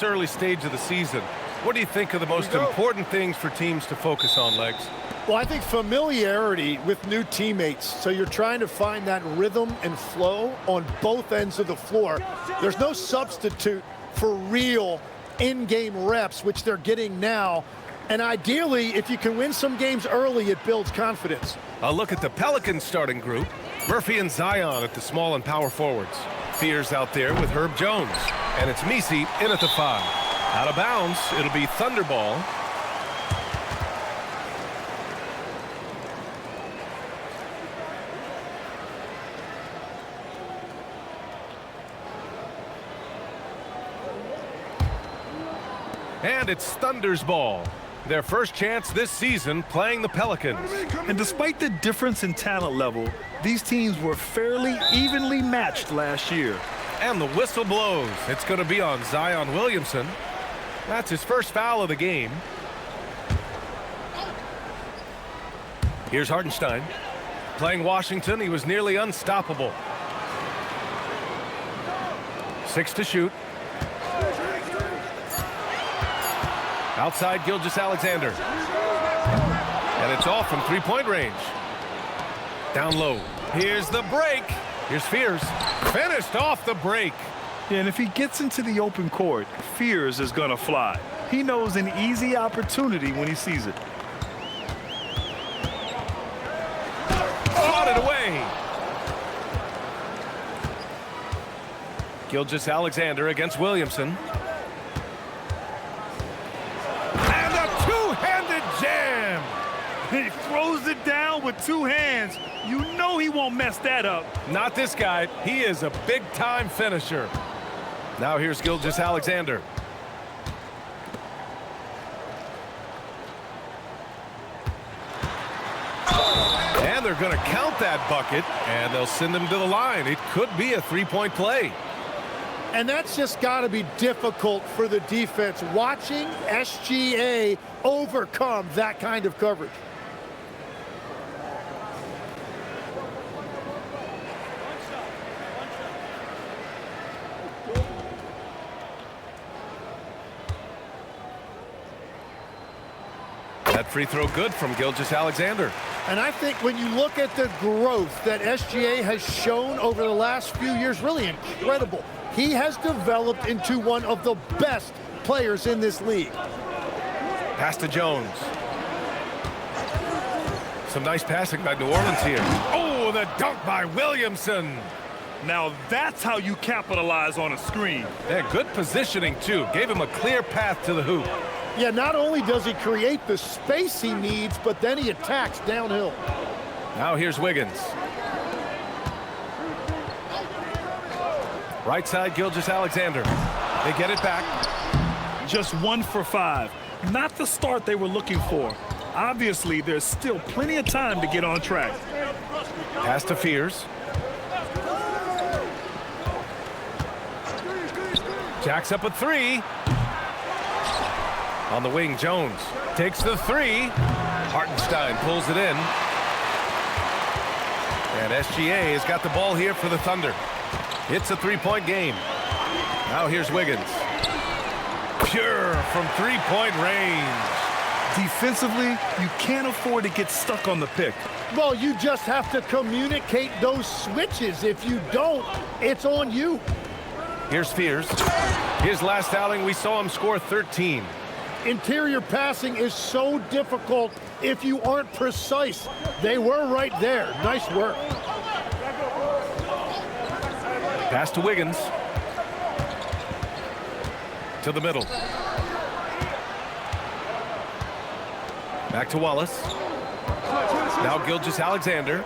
Early stage of the season, what do you think are the most important things for teams to focus on, Legs? Well, I think familiarity with new teammates. So you're trying to find that rhythm and flow on both ends of the floor. There's no substitute for real in-game reps, which they're getting now. And ideally, if you can win some games early, it builds confidence. A look at the Pelicans starting group. Murphy and Zion at the small and power forwards. Fears out there with Herb Jones. And it's Misi in at the 5. Out of bounds, it'll be Thunderball. And it's Thunder's ball. Their first chance this season playing the Pelicans. And despite the difference in talent level, these teams were fairly evenly matched last year. And the whistle blows. It's going to be on Zion Williamson. That's his first foul of the game. Here's Hartenstein. Playing Washington, he was nearly unstoppable. 6 to shoot. Outside Gilgeous Alexander. And it's off from three-point range. Down low. Here's the break. Here's Fears. Finished off the break. Yeah, and if he gets into the open court, Fears is going to fly. He knows an easy opportunity when he sees it. Swatted away. Gilgeous Alexander against Williamson. And a two-handed jam. He throws it down with two hands. You know he won't mess that up. Not this guy. He is a big-time finisher. Now here's Gilgeous Alexander. And they're going to count that bucket, and they'll send him to the line. It could be a three-point play. And that's just got to be difficult for the defense, watching SGA overcome that kind of coverage. That free throw good from Gilgeous Alexander. And I think when you look at the growth that SGA has shown over the last few years, really incredible. He has developed into one of the best players in this league. Pass to Jones. Some nice passing by New Orleans here. Oh, the dunk by Williamson. Now that's how you capitalize on a screen. Yeah, good positioning, too. Gave him a clear path to the hoop. Yeah, not only does he create the space he needs, but then he attacks downhill. Now here's Wiggins. Right side, Gilgeous Alexander. They get it back. Just 1 for 5. Not the start they were looking for. Obviously, there's still plenty of time to get on track. Pass to Fears. Jacks up a 3. On the wing, Jones takes the 3. Hartenstein pulls it in. And SGA has got the ball here for the Thunder. It's a three-point game. Now here's Wiggins. Pure from three-point range. Defensively, you can't afford to get stuck on the pick. Well, you just have to communicate those switches. If you don't, it's on you. Here's Fears. His last outing, we saw him score 13. Interior passing is so difficult if you aren't precise. They were right there. Nice work. Pass to Wiggins. To the middle. Back to Wallace. Now Gilgeous Alexander.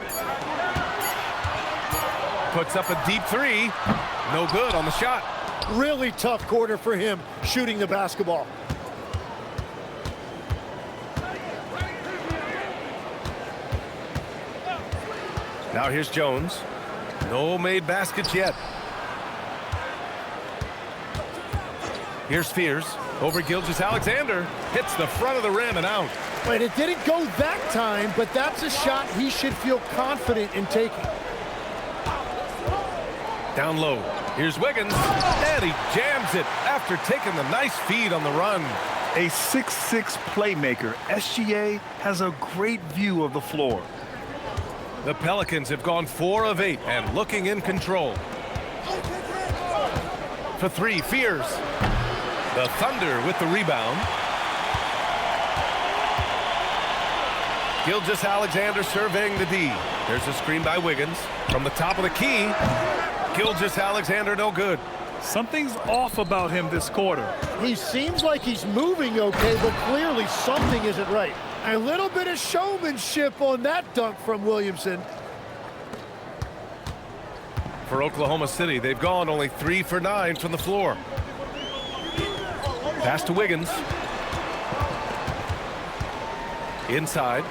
Puts up a deep 3. No good on the shot. Really tough quarter for him shooting the basketball. Now here's Jones. No made baskets yet. Here's Fears. Over Gilgeous Alexander. Hits the front of the rim and out. Wait, it didn't go that time, but that's a shot he should feel confident in taking. Down low. Here's Wiggins. And he jams it after after taking the nice feed on the run. A 6'6" playmaker, SGA has a great view of the floor. The Pelicans have gone 4 of 8 and looking in control. For 3, Fears. The Thunder with the rebound. Gilgeous Alexander surveying the D. There's a screen by Wiggins. From the top of the key, Gilgeous Alexander no good. Something's off about him this quarter. He seems like he's moving okay, but clearly something isn't right. A little bit of showmanship on that dunk from Williamson. For Oklahoma City, they've gone only 3 for 9 from the floor. Pass to Wiggins. Inside.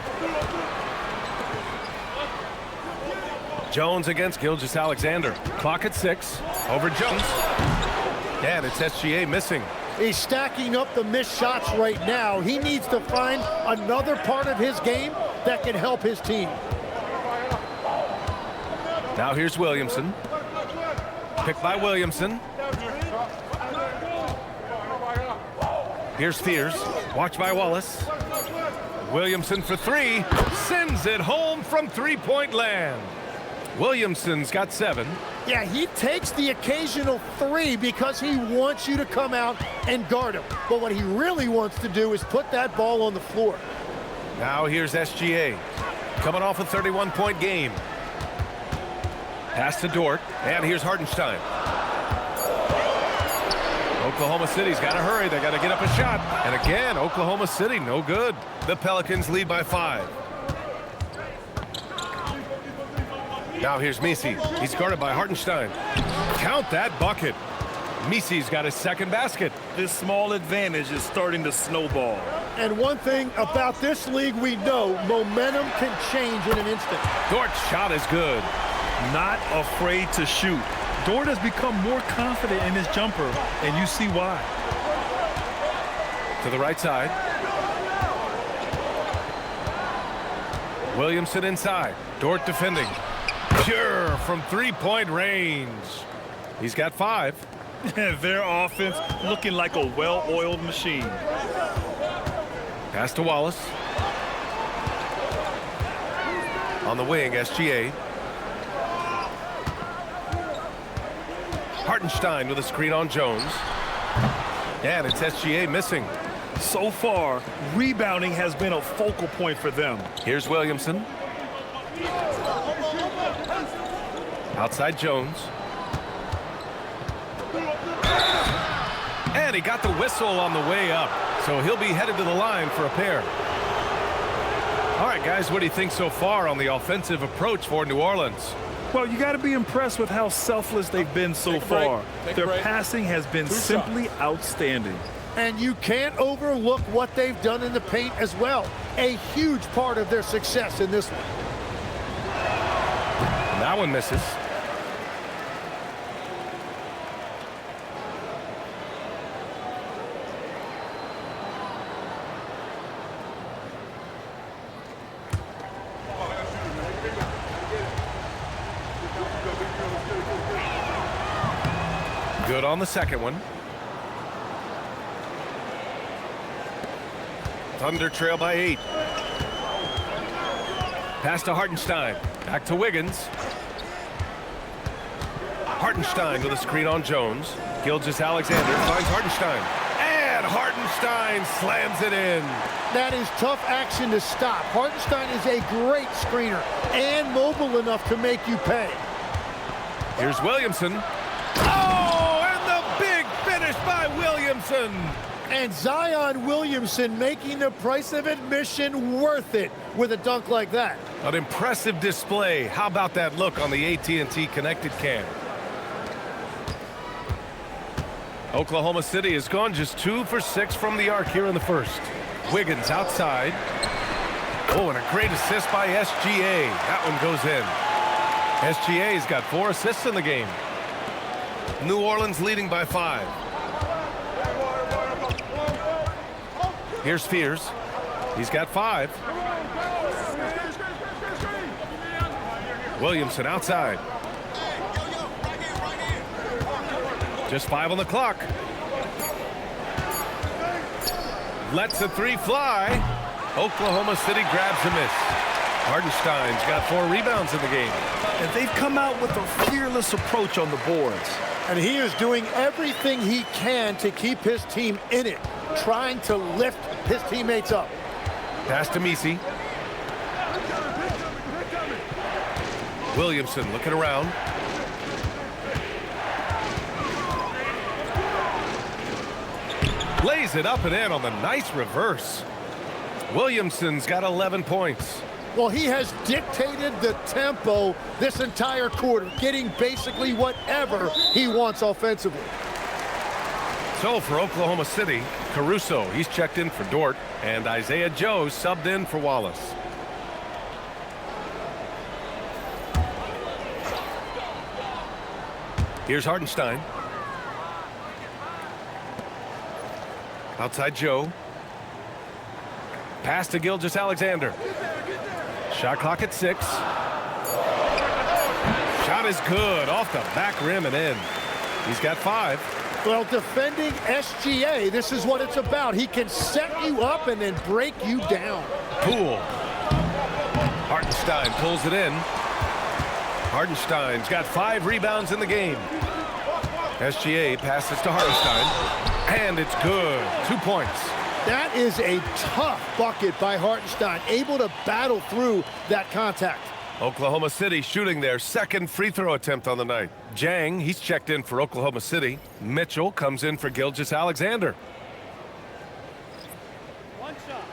Jones against Gilgeous Alexander. Clock at 6. Over Jones. And it's SGA missing. He's stacking up the missed shots right now. He needs to find another part of his game that can help his team. Now here's Williamson. Picked by Williamson. Here's Fears. Watched by Wallace. Williamson for 3. Sends it home from three-point land. Williamson's got 7. Yeah, he takes the occasional 3 because he wants you to come out and guard him. But what he really wants to do is put that ball on the floor. Now here's SGA. Coming off a 31-point game. Pass to Dort. And here's Hartenstein. Oklahoma City's got to hurry. They got to get up a shot. And again, Oklahoma City, no good. The Pelicans lead by 5. Now here's Misi. He's guarded by Hartenstein. Count that bucket. Misi's got his second basket. This small advantage is starting to snowball. And one thing about this league we know, momentum can change in an instant. Dort's shot is good. Not afraid to shoot. Dort has become more confident in his jumper, and you see why. To the right side. Williamson inside. Dort defending. Pure from three-point range. He's got 5. Their offense looking like a well-oiled machine. Pass to Wallace. On the wing, SGA. Hartenstein with a screen on Jones. And it's SGA missing. So far, rebounding has been a focal point for them. Here's Williamson. Outside Jones. And he got the whistle on the way up. So he'll be headed to the line for a pair. All right, guys, what do you think so far on the offensive approach for New Orleans? Well, you got to be impressed with how selfless they've been so far. Their passing has been simply outstanding. And you can't overlook what they've done in the paint as well. A huge part of their success in this one. That one misses. Good on the second one. Thunder trail by 8. Pass to Hartenstein. Back to Wiggins. Hartenstein with a screen on Jones. Gilgeous Alexander finds Hartenstein. And Hartenstein slams it in. That is tough action to stop. Hartenstein is a great screener and mobile enough to make you pay. Here's Williamson. Oh, and the big finish by Williamson. And Zion Williamson making the price of admission worth it with a dunk like that. An impressive display. How about that look on the AT&T connected cam? Oklahoma City has gone just 2 for 6 from the arc here in the first. Wiggins outside. Oh, and a great assist by SGA. That one goes in. SGA's got 4 assists in the game. New Orleans leading by 5. Here's Fears. He's got 5. Williamson outside. Just 5 on the clock. Lets the three fly. Oklahoma City grabs a miss. Hartenstein's got 4 rebounds in the game. And they've come out with a fearless approach on the boards. And he is doing everything he can to keep his team in it, trying to lift his teammates up. Pass to Misi. Williamson looking around. Lays it up and in on the nice reverse. Williamson's got 11 points. Well, he has dictated the tempo this entire quarter, getting basically whatever he wants offensively. So for Oklahoma City, Caruso, he's checked in for Dort, and Isaiah Joe subbed in for Wallace. Here's Hartenstein. Outside Joe. Pass to Gilgeous Alexander. Shot clock at 6. Shot is good off the back rim and in. He's got 5. Well, defending SGA, this is what it's about. He can set you up and then break you down. Poole. Hartenstein pulls it in. Hartenstein's got 5 rebounds in the game. SGA passes to Hartenstein, and it's good. 2 points. That is a tough bucket by Hartenstein, able to battle through that contact. Oklahoma City shooting their 2nd free throw attempt on the night. Jang, he's checked in for Oklahoma City. Mitchell comes in for Gilgeous Alexander. One shot.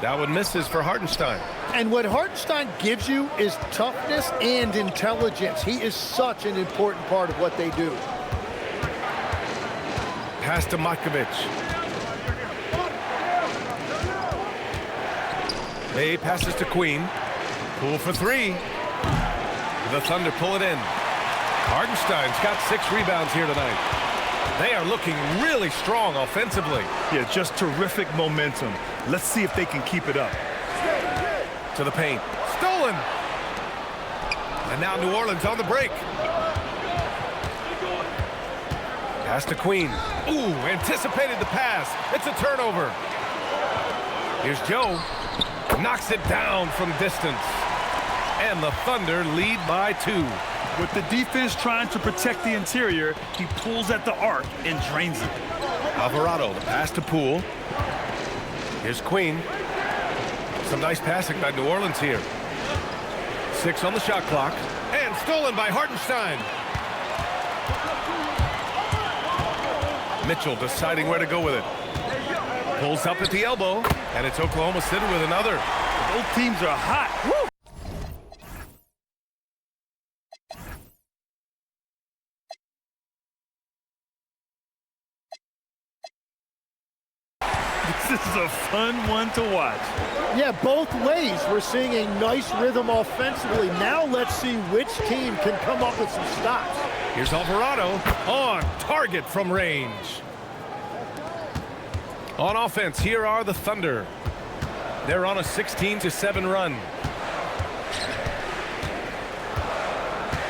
That one misses for Hartenstein. And what Hartenstein gives you is toughness and intelligence. He is such an important part of what they do. Pass to Matkovic. May passes to Queen. Poole for 3. The Thunder pull it in. Hartenstein's got 6 rebounds here tonight. They are looking really strong offensively. Yeah, just terrific momentum. Let's see if they can keep it up. To the paint. Stolen. And now New Orleans on the break. Pass to Queen. Ooh, anticipated the pass. It's a turnover. Here's Joe. Knocks it down from distance. And the Thunder lead by 2. With the defense trying to protect the interior, he pulls at the arc and drains it. Alvarado, the pass to Poole. Here's Queen. Some nice passing by New Orleans here. 6 on the shot clock. And stolen by Hartenstein. Mitchell deciding where to go with it. Pulls up at the elbow. And it's Oklahoma City with another. Both teams are hot. Woo! This is a fun one to watch. Yeah, both ways. We're seeing a nice rhythm offensively. Now let's see which team can come up with some stops. Here's Alvarado on target from range. On offense, here are the Thunder. They're on a 16-7 run.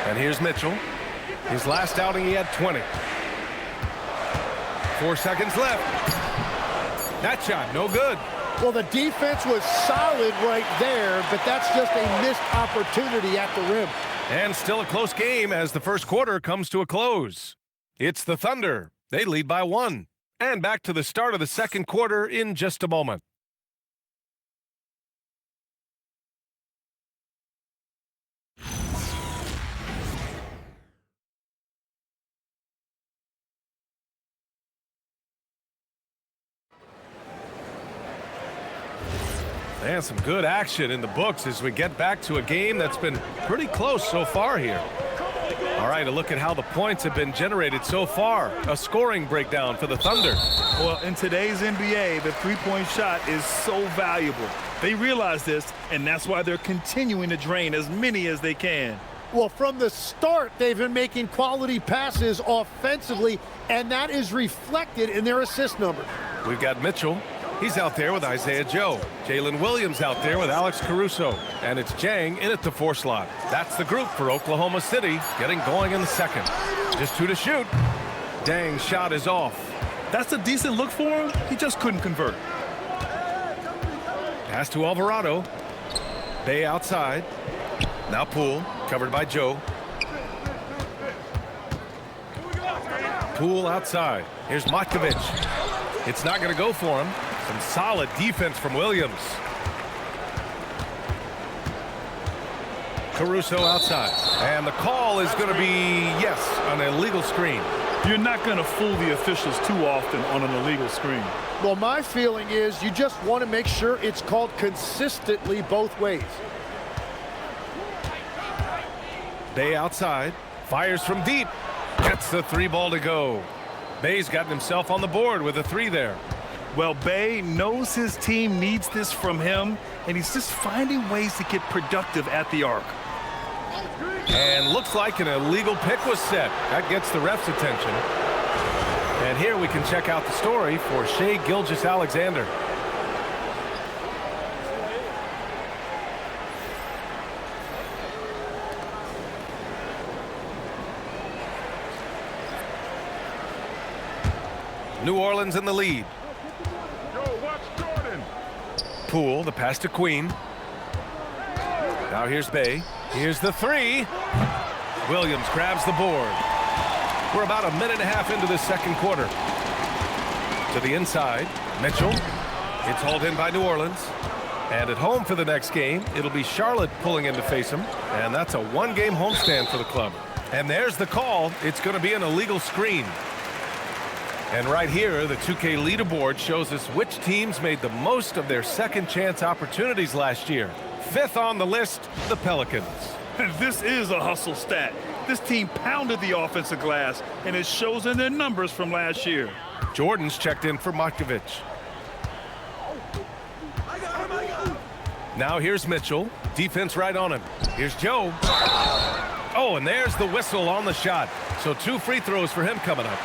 And here's Mitchell. His last outing, he had 20. 4 seconds left. That shot, no good. Well, the defense was solid right there, but that's just a missed opportunity at the rim. And still a close game as the first quarter comes to a close. It's the Thunder. They lead by 1. And back to the start of the second quarter in just a moment. And some good action in the books as we get back to a game that's been pretty close so far here. All right, a look at how the points have been generated so far. A scoring breakdown for the Thunder. Well, in today's NBA, the three-point shot is so valuable. They realize this, and that's why they're continuing to drain as many as they can. Well, from the start, they've been making quality passes offensively, and that is reflected in their assist number. We've got Mitchell. He's out there with Isaiah Joe. Jalen Williams out there with Alex Caruso. And it's Jang in at the 4 slot. That's the group for Oklahoma City, getting going in the second. Just 2 to shoot. Dang's shot is off. That's a decent look for him. He just couldn't convert. Pass to Alvarado. Bay outside. Now Poole, covered by Joe. Poole outside. Here's Matkovic. It's not going to go for him. Some solid defense from Williams. Caruso outside. And the call is going to be, yes, an illegal screen. You're not going to fool the officials too often on an illegal screen. Well, my feeling is you just want to make sure it's called consistently both ways. Bay outside. Fires from deep. Gets the 3 ball to go. Bay's gotten himself on the board with a 3 there. Well, Bay knows his team needs this from him, and he's just finding ways to get productive at the arc. And looks like an illegal pick was set. That gets the ref's attention. And here we can check out the story for Shai Gilgeous Alexander. New Orleans in the lead. Poole, the pass to Queen. Now here's Bay. Here's the 3. Williams grabs the board. We're about a minute and a half into this second quarter. To the inside, Mitchell. It's hauled in by New Orleans. And at home for the next game, it'll be Charlotte pulling in to face him. And that's a 1-game homestand for the club. And there's the call. It's going to be an illegal screen. And right here, the 2K leaderboard shows us which teams made the most of their second chance opportunities last year. 5th on the list, the Pelicans. This is a hustle stat. This team pounded the offensive glass, and it shows in their numbers from last year. Jordan's checked in for Matkovic. Now here's Mitchell. Defense right on him. Here's Joe. Oh, and there's the whistle on the shot. So 2 free throws for him coming up.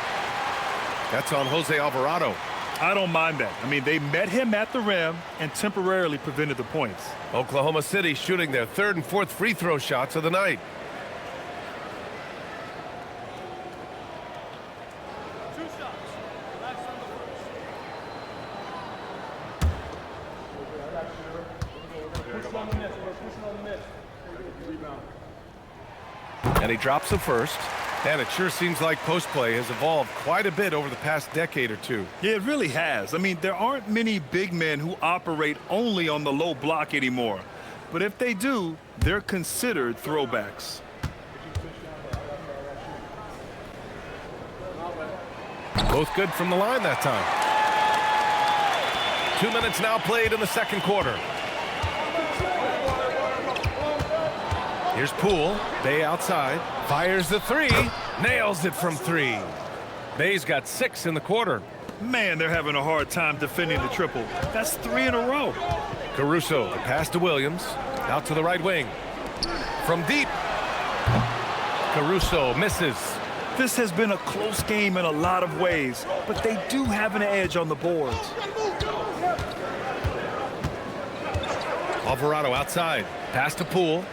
That's on Jose Alvarado. I don't mind that. I mean, they met him at the rim and temporarily prevented the points. Oklahoma City shooting their 3rd and 4th free throw shots of the night. And he drops the first. And it sure seems like post play has evolved quite a bit over the past decade or 2. Yeah, it really has. I mean, there aren't many big men who operate only on the low block anymore. But if they do, they're considered throwbacks. Both good from the line that time. 2 minutes now played in the second quarter. Here's Poole. Bay outside. Fires the 3. Nails it from 3. Bay's got 6 in the quarter. Man, they're having a hard time defending the triple. That's 3 in a row. Caruso, the pass to Williams. Out to the right wing. From deep. Caruso misses. This has been a close game in a lot of ways, but they do have an edge on the boards. Alvarado outside. Pass to Poole.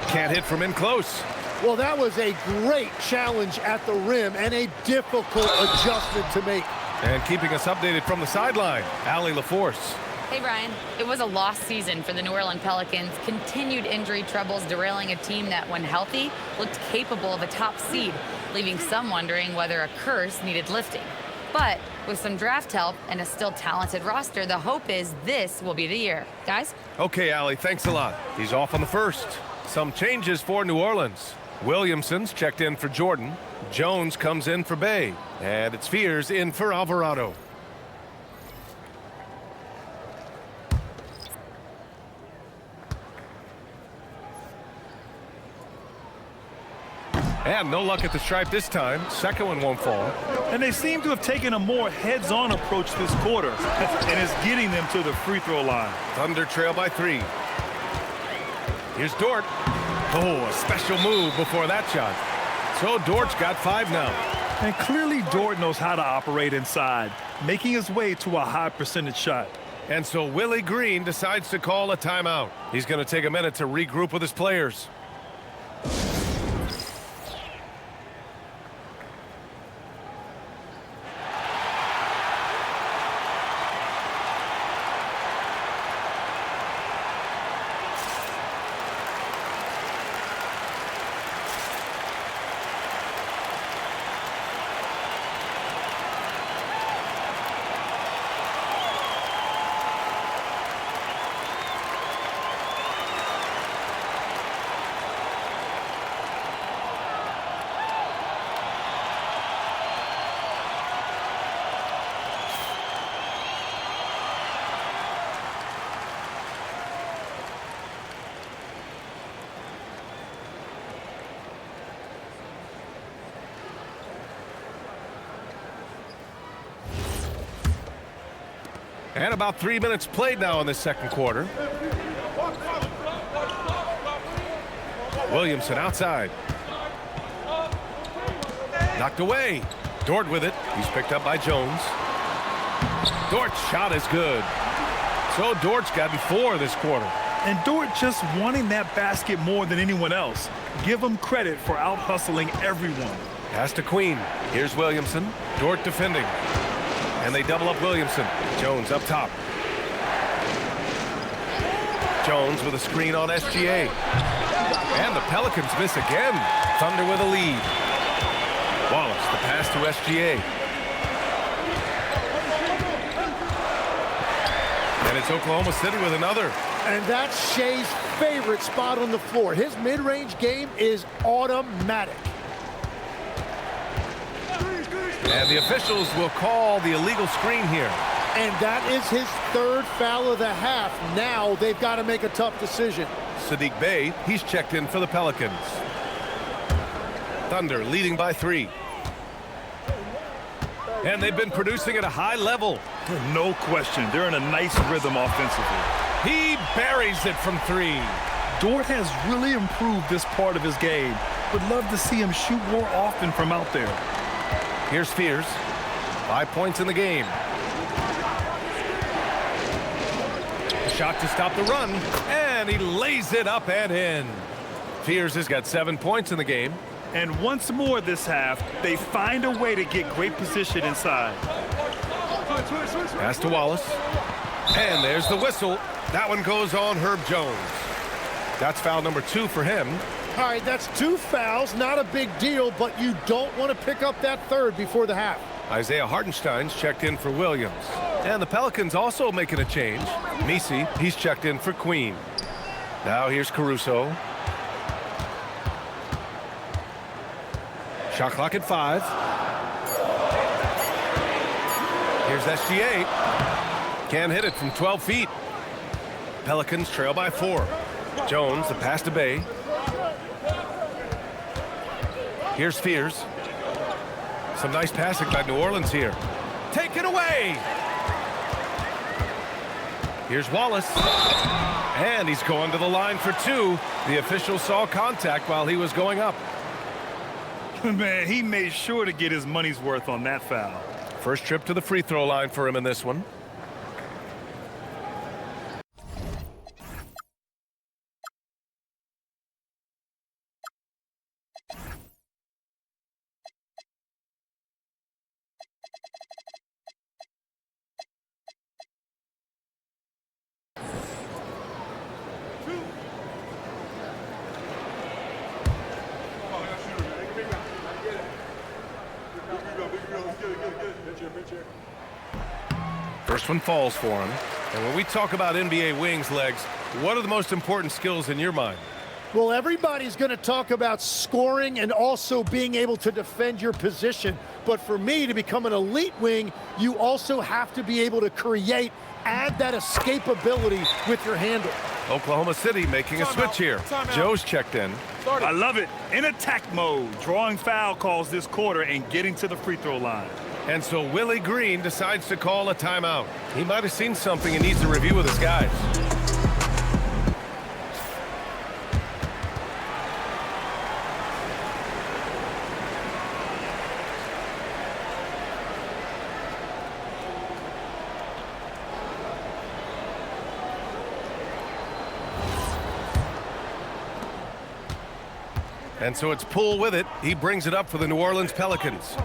Can't hit from in close. Well, that was a great challenge at the rim and a difficult adjustment to make. And keeping us updated from the sideline, Allie LaForce. Hey, Brian. It was a lost season for the New Orleans Pelicans. Continued injury troubles derailing a team that, when healthy, looked capable of a top seed, leaving some wondering whether a curse needed lifting. But with some draft help and a still talented roster, the hope is this will be the year. Guys? Okay, Allie, thanks a lot. He's off on the first. Some changes for New Orleans. Williamson's checked in for Jordan. Jones comes in for Bay. And it's Fears in for Alvarado. And no luck at the stripe this time. Second one won't fall. And they seem to have taken a more heads-on approach this quarter. And it's getting them to the free throw line. Thunder trail by 3. Here's Dort. Oh, a special move before that shot. So Dort's got 5 now. And clearly Dort knows how to operate inside, making his way to a high percentage shot. And so Willie Green decides to call a timeout. He's going to take a minute to regroup with his players. And about 3 minutes played now in the second quarter. Williamson outside. Knocked away. Dort with it. He's picked up by Jones. Dort's shot is good. So Dort's gotten 4 this quarter. And Dort just wanting that basket more than anyone else. Give him credit for out-hustling everyone. Pass to Queen. Here's Williamson. Dort defending. And they double up Williamson. Jones up top. Jones with a screen on SGA. And the Pelicans miss again. Thunder with a lead. Wallace, the pass to SGA. And it's Oklahoma City with another. And that's Shai's favorite spot on the floor. His mid-range game is automatic. And the officials will call the illegal screen here. And that is his 3rd foul of the half. Now they've got to make a tough decision. Sadiq Bey, he's checked in for the Pelicans. Thunder leading by 3. And they've been producing at a high level. No question, they're in a nice rhythm offensively. He buries it from 3. Dort has really improved this part of his game. Would love to see him shoot more often from out there. Here's Fears. 5 points in the game. Shot to stop the run, and he lays it up and in. Fears has got 7 points in the game. And once more this half, they find a way to get great position inside. Pass to Wallace. And there's the whistle. That one goes on Herb Jones. That's foul number 2 for him. All right, that's 2 fouls, not a big deal, but you don't want to pick up that 3rd before the half. Isaiah Hartenstein's checked in for Williams. And the Pelicans also making a change. Misi, he's checked in for Queen. Now here's Caruso. Shot clock at 5. Here's SGA. Can't hit it from 12 feet. Pelicans trail by 4. Jones, the pass to Bey. Here's Fears. Some nice passing by New Orleans here. Take it away! Here's Wallace. And he's going to the line for 2. The official saw contact while he was going up. Man, he made sure to get his money's worth on that foul. First trip to the free throw line for him in this one. First one falls for him. And when we talk about NBA wings, Legs, what are the most important skills in your mind? Well, everybody's going to talk about scoring and also being able to defend your position. But for me, to become an elite wing, you also have to be able to create, add that escapability with your handle. Oklahoma City making a switch here. Joe's checked in. I love it. In attack mode, drawing foul calls this quarter and getting to the free throw line. And so Willie Green decides to call a timeout. He might have seen something and needs to review with his guys. And so it's Poole with it. He brings it up for the New Orleans Pelicans.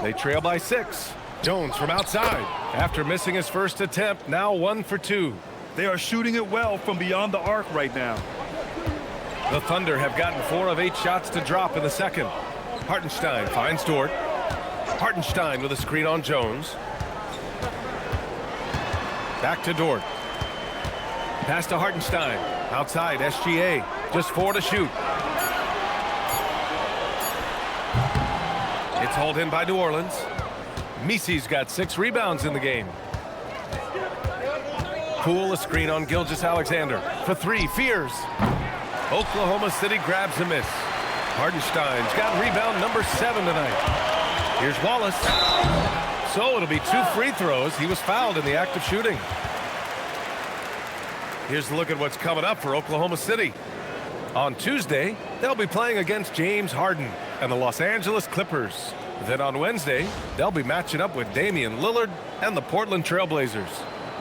They trail by 6. Jones from outside. After missing his first attempt, now 1 for 2. They are shooting it well from beyond the arc right now. The Thunder have gotten 4 of 8 shots to drop in the second. Hartenstein finds Dort. Hartenstein with a screen on Jones. Back to Dort. Pass to Hartenstein. Outside, SGA. Just 4 to shoot. It's hauled in by New Orleans. Misi's got 6 rebounds in the game. Poole a screen on Gilgeous Alexander. For 3, Fears. Oklahoma City grabs a miss. Hartenstein's got rebound number 7 tonight. Here's Wallace. So it'll be 2 free throws. He was fouled in the act of shooting. Here's a look at what's coming up for Oklahoma City. On Tuesday, they'll be playing against James Harden and the Los Angeles Clippers. Then on Wednesday, they'll be matching up with Damian Lillard and the Portland Trail Blazers.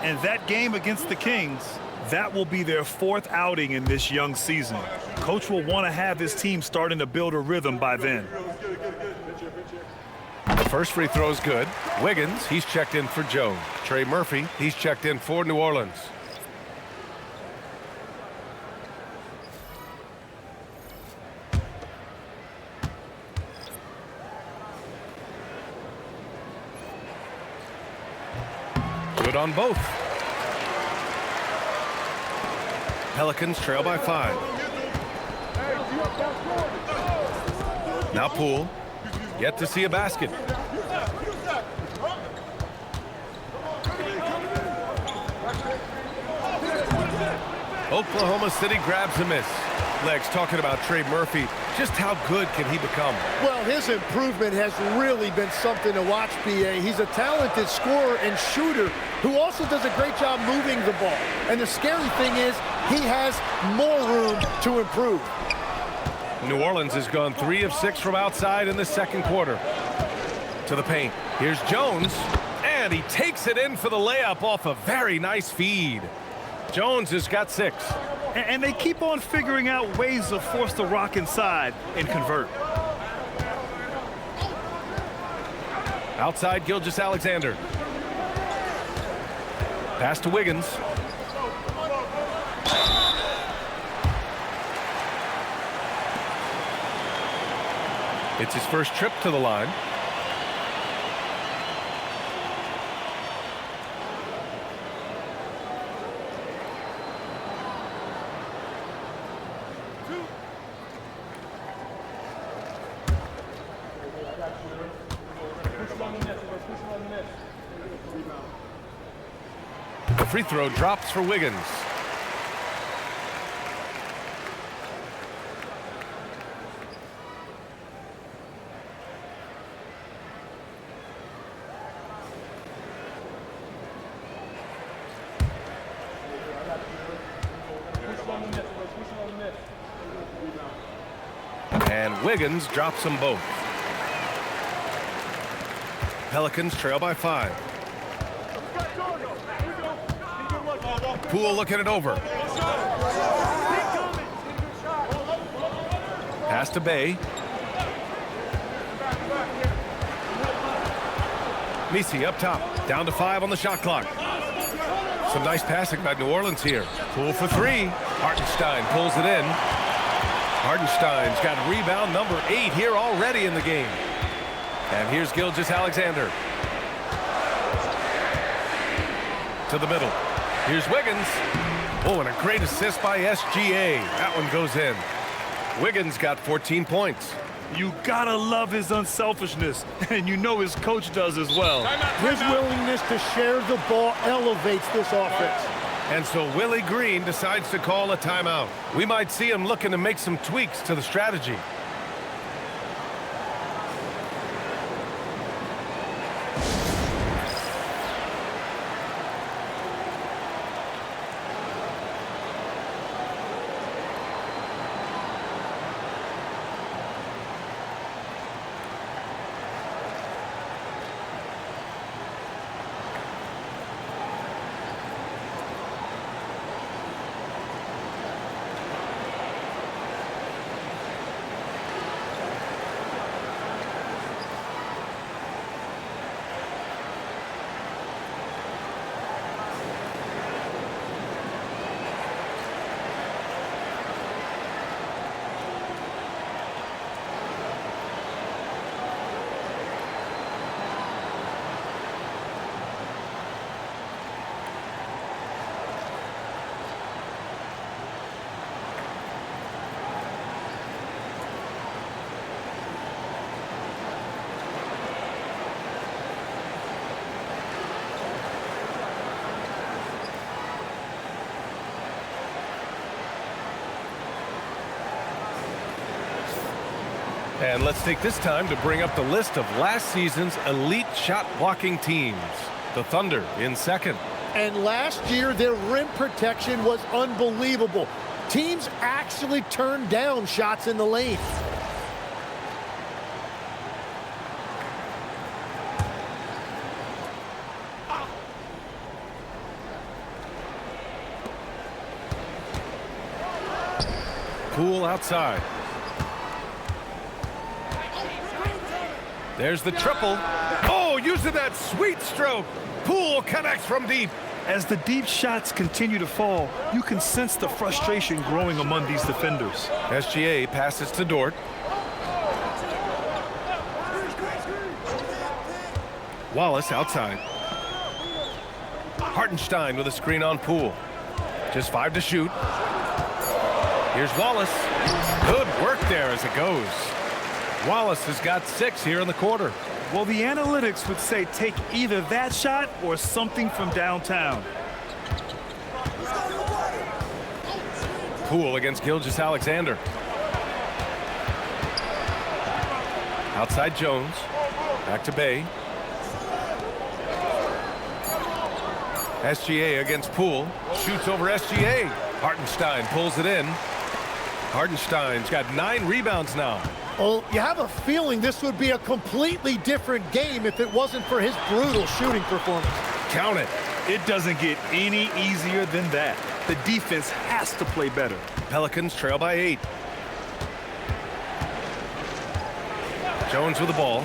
And that game against the Kings, that will be their 4th outing in this young season. Coach will want to have his team starting to build a rhythm by then. The first free throw is good. Wiggins, he's checked in for Joe. Trey Murphy, he's checked in for New Orleans. Good on both. Pelicans trail by 5. Now Poole. Yet to see a basket. Oklahoma City grabs a miss. Legs talking about Trey Murphy. Just how good can he become? Well, his improvement has really been something to watch, BA. He's a talented scorer and shooter who also does a great job moving the ball. And the scary thing is he has more room to improve. New Orleans has gone 3 of 6 from outside in the second quarter. To the paint. Here's Jones. And he takes it in for the layup off a very nice feed. Jones has got 6. And they keep on figuring out ways to force the rock inside and convert. Outside, Gilgeous Alexander. Pass to Wiggins. It's his first trip to the line. The free throw drops for Wiggins. And Wiggins drops them both. Pelicans trail by 5. Poole looking it over. Pass to Bay. Misi up top. Down to 5 on the shot clock. Some nice passing by New Orleans here. Poole for 3. Hartenstein pulls it in. Hartenstein's got rebound number 8 here already in the game. And here's Gilgeous Alexander. To the middle. Here's Wiggins. Oh, and a great assist by SGA. That one goes in. Wiggins got 14 points. You gotta love his unselfishness, and you know his coach does as well. His willingness to share the ball elevates this offense. And so Willie Green decides to call a timeout. We might see him looking to make some tweaks to the strategy. And let's take this time to bring up the list of last season's elite shot blocking teams. The Thunder in second. And last year, their rim protection was unbelievable. Teams actually turned down shots in the lane. Poole outside. There's the triple. Oh, using that sweet stroke. Poole connects from deep. As the deep shots continue to fall, you can sense the frustration growing among these defenders. SGA passes to Dort. Wallace outside. Hartenstein with a screen on Poole. Just 5 to shoot. Here's Wallace. Good work there as it goes. Wallace has got 6 here in the quarter. Well, the analytics would say take either that shot or something from downtown. Poole against Gilgeous Alexander. Outside Jones. Back to Bay. SGA against Poole. Shoots over SGA. Hartenstein pulls it in. Hartenstein's got 9 rebounds now. Well, you have a feeling this would be a completely different game if it wasn't for his brutal shooting performance. Count it. It doesn't get any easier than that. The defense has to play better. Pelicans trail by 8. Jones with the ball.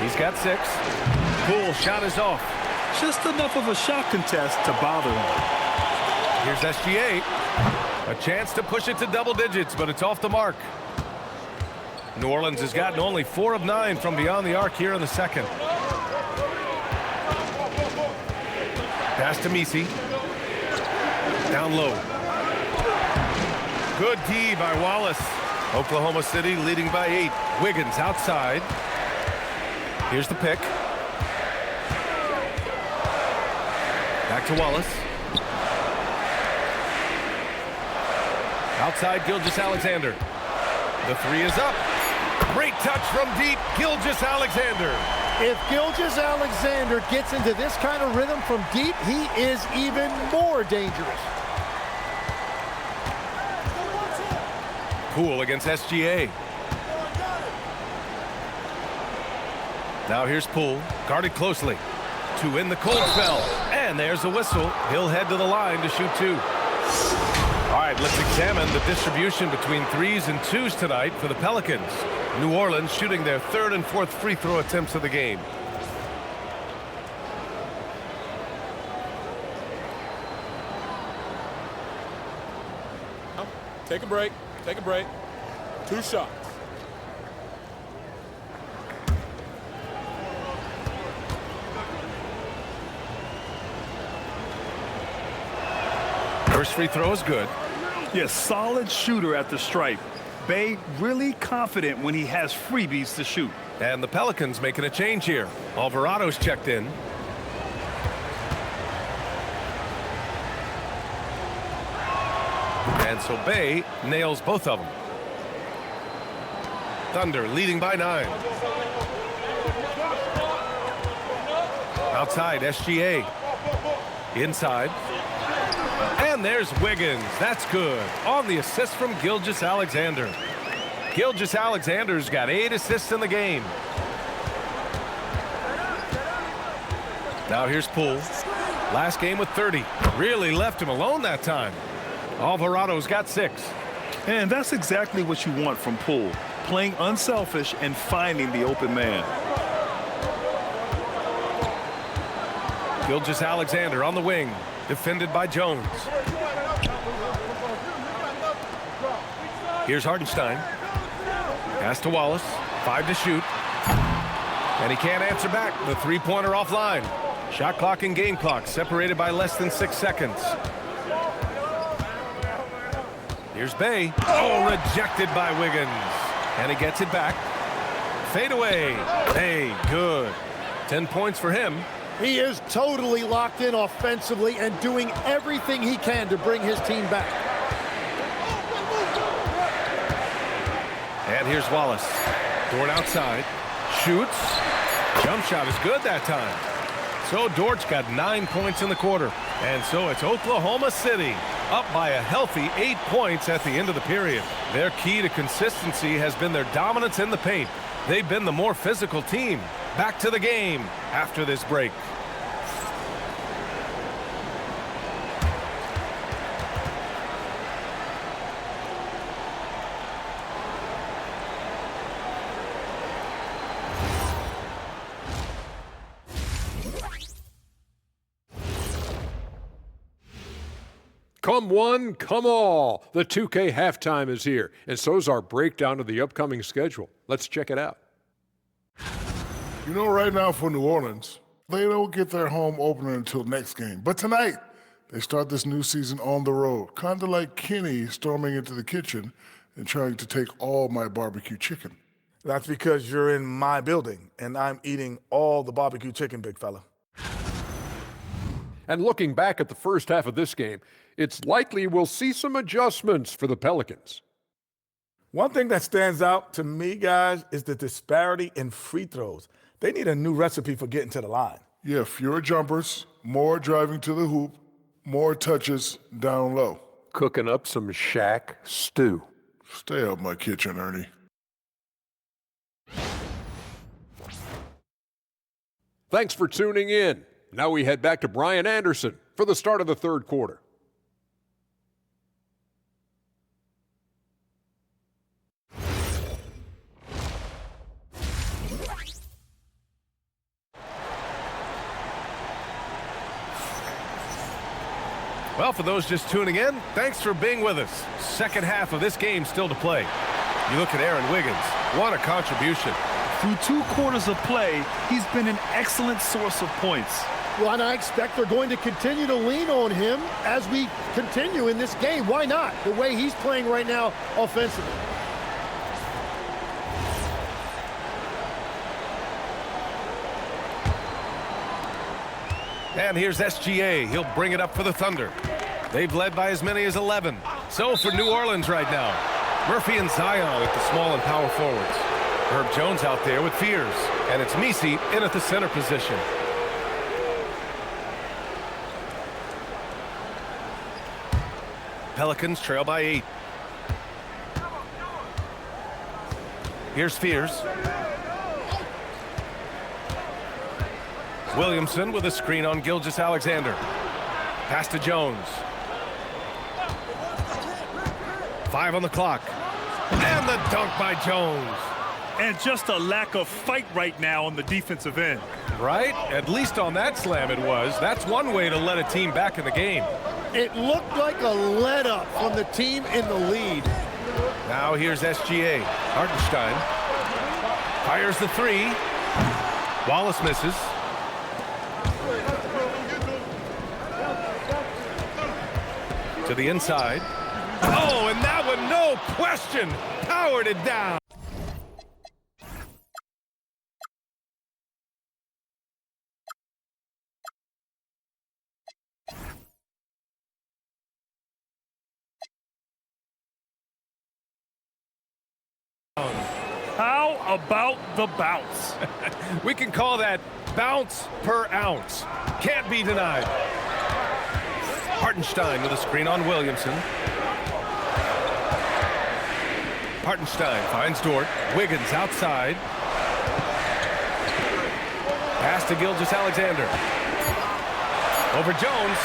He's got 6. Poole shot is off. Just enough of a shot contest to bother him. Here's SGA. A chance to push it to double digits, but it's off the mark. New Orleans has gotten only 4 of 9 from beyond the arc here in the second. Pass to Messi. Down low. Good D by Wallace. Oklahoma City leading by 8. Wiggins outside. Here's the pick. Back to Wallace. Outside Gilgeous Alexander. The 3 is up. Great touch from deep, Gilgeous Alexander. If Gilgeous Alexander gets into this kind of rhythm from deep, he is even more dangerous. Poole against SGA. Now here's Poole, guarded closely. To in the cold spell. And there's a whistle. He'll head to the line to shoot 2. All right, let's examine the distribution between 3s and 2s tonight for the Pelicans. New Orleans shooting their 3rd and 4th free throw attempts of the game. Take a break. Take a break. 2 shots. First free throw is good. Yes, solid shooter at the stripe. Bay really confident when he has freebies to shoot. And the Pelicans making a change here. Alvarado's checked in. And so Bay nails both of them. Thunder leading by 9. Outside, SGA. Inside. And there's Wiggins. That's good. On the assist from Gilgeous Alexander. Gilgeous Alexander's got 8 assists in the game. Now here's Poole. Last game with 30. Really left him alone that time. Alvarado's got 6. And that's exactly what you want from Poole. Playing unselfish and finding the open man. Gilgeous Alexander on the wing. Defended by Jones. Here's Hartenstein. Pass to Wallace. 5 to shoot. And he can't answer back. The 3-pointer offline. Shot clock and game clock separated by less than 6 seconds. Here's Bay. Oh, rejected by Wiggins. And he gets it back. Fade away. Hey, good. 10 points for him. He is totally locked in offensively and doing everything he can to bring his team back. And here's Wallace. Dort outside. Shoots. Jump shot is good that time. So Dort's got 9 points in the quarter. And so it's Oklahoma City up by a healthy 8 points at the end of the period. Their key to consistency has been their dominance in the paint. They've been the more physical team. Back to the game after this break. Come one, come all. The 2K halftime is here, and so's our breakdown of the upcoming schedule. Let's check it out. You know, right now for New Orleans, they don't get their home opener until next game. But tonight, they start this new season on the road, kind of like Kenny storming into the kitchen and trying to take all my barbecue chicken. That's because you're in my building, and I'm eating all the barbecue chicken, big fella. And looking back at the first half of this game, it's likely we'll see some adjustments for the Pelicans. One thing that stands out to me, guys, is the disparity in free throws. They need a new recipe for getting to the line. Yeah, fewer jumpers, more driving to the hoop, more touches down low. Cooking up some Shaq stew. Stay out my kitchen, Ernie. Thanks for tuning in. Now we head back to Brian Anderson for the start of the third quarter. Well, for those just tuning in, thanks for being with us. Second half of this game still to play. You look at Aaron Wiggins. What a contribution. Through 2 quarters of play, he's been an excellent source of points. Well, and I expect they're going to continue to lean on him as we continue in this game. Why not? The way he's playing right now offensively. And here's SGA. He'll bring it up for the Thunder. They've led by as many as 11. So for New Orleans right now, Murphy and Zion at the small and power forwards. Herb Jones out there with Fears. And it's Misi in at the center position. Pelicans trail by 8. Here's Fears. Williamson with a screen on Gilgeous Alexander. Pass to Jones. 5 on the clock. And the dunk by Jones. And just a lack of fight right now on the defensive end. Right? At least on that slam it was. That's one way to let a team back in the game. It looked like a let-up from the team in the lead. Now here's SGA. Hartenstein fires the 3. Wallace misses. To the inside. Oh, and that one, no question, powered it down. How about the bounce? We can call that bounce per ounce. Can't be denied. Hartenstein with a screen on Williamson. Hartenstein finds Dort. Wiggins outside. Pass to Gilgeous Alexander. Over Jones.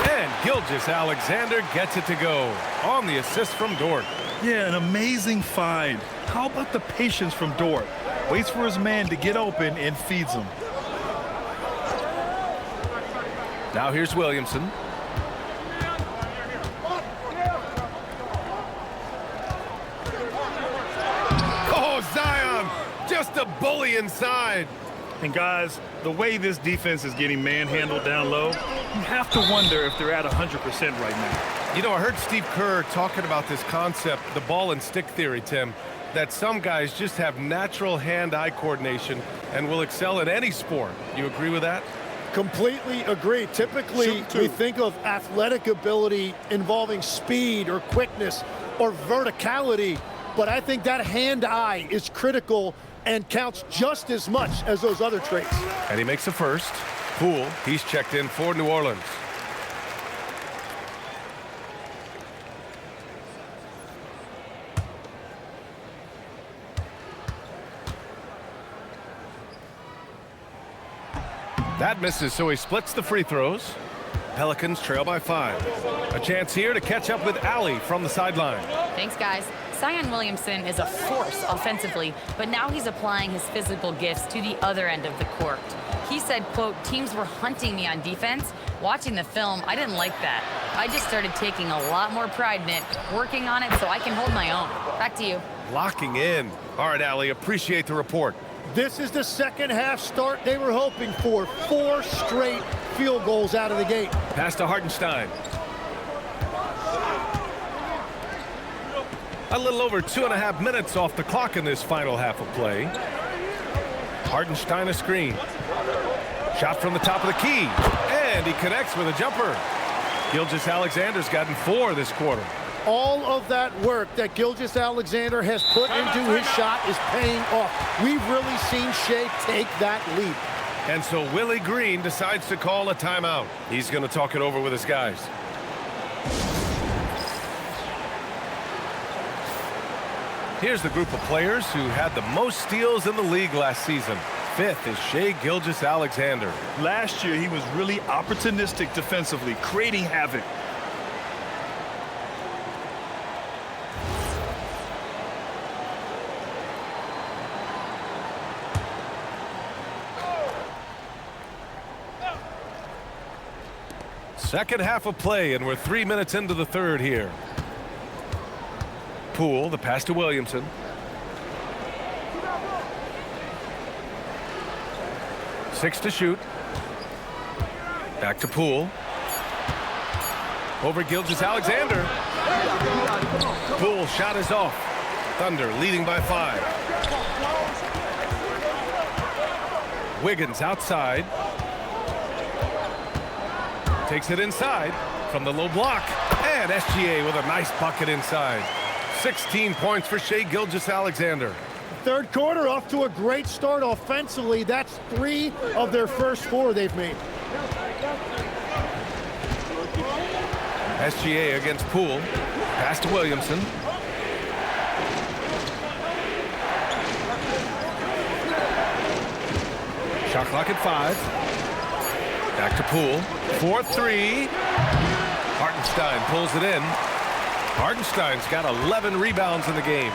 And Gilgeous Alexander gets it to go on the assist from Dort. Yeah, an amazing find. How about the patience from Dort? Waits for his man to get open and feeds him. Now here's Williamson. Just a bully inside. And guys, the way this defense is getting manhandled down low, you have to wonder if they're at 100% right now. You know, I heard Steve Kerr talking about this concept, the ball and stick theory, Tim, that some guys just have natural hand-eye coordination and will excel in any sport. You agree with that? Completely agree. Typically, we think of athletic ability involving speed or quickness or verticality. but I think that hand-eye is critical and counts just as much as those other traits. And he makes the first. Poole, he's checked in for New Orleans. That misses, so he splits the free throws. Pelicans trail by 5. A chance here to catch up with Allie from the sideline. Thanks, guys. Zion Williamson is a force offensively, but now he's applying his physical gifts to the other end of the court. He said, quote, teams were hunting me on defense. Watching the film, I didn't like that. I just started taking a lot more pride in it, working on it so I can hold my own. Back to you. Locking in. All right, Allie, appreciate the report. This is the second half start they were hoping for. 4 straight field goals out of the gate. Pass to Hartenstein. A little over 2.5 minutes off the clock in this final half of play. Hartenstein a screen. Shot from the top of the key. And he connects with a jumper. Gilgeous Alexander's gotten 4 this quarter. All of that work that Gilgeous Alexander has put into his shot is paying off. We've really seen Shai take that leap. And so Willie Green decides to call a timeout. He's going to talk it over with his guys. Here's the group of players who had the most steals in the league last season. 5th is Shai Gilgeous Alexander. Last year, he was really opportunistic defensively, creating havoc. Second half of play, and we're 3 minutes into the third here. Poole, the pass to Williamson. Six to shoot. Back to Poole. Over Gilgeous Alexander. Poole shot is off. Thunder leading by 5. Wiggins outside. Takes it inside from the low block. And SGA with a nice bucket inside. 16 points for Shai Gilgeous Alexander. Third quarter off to a great start offensively. That's 3 of their first 4 they've made. SGA against Poole. Pass to Williamson. Shot clock at 5. Back to Poole. 4-3. Hartenstein pulls it in. Hartenstein's got 11 rebounds in the game.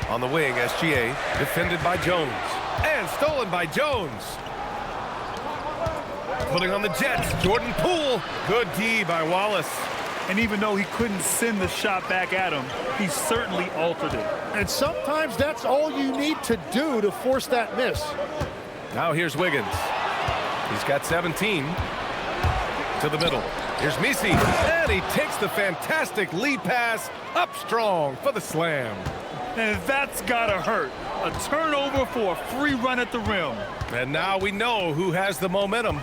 On the wing, SGA, defended by Jones. And stolen by Jones. Putting on the Jets, Jordan Poole. Good D by Wallace. And even though he couldn't send the shot back at him, he certainly altered it. And sometimes that's all you need to do to force that miss. Now here's Wiggins. He's got 17. To the middle. Here's Misi. And he takes the fantastic lead pass up strong for the slam. And that's gotta hurt. A turnover for a free run at the rim. And now we know who has the momentum.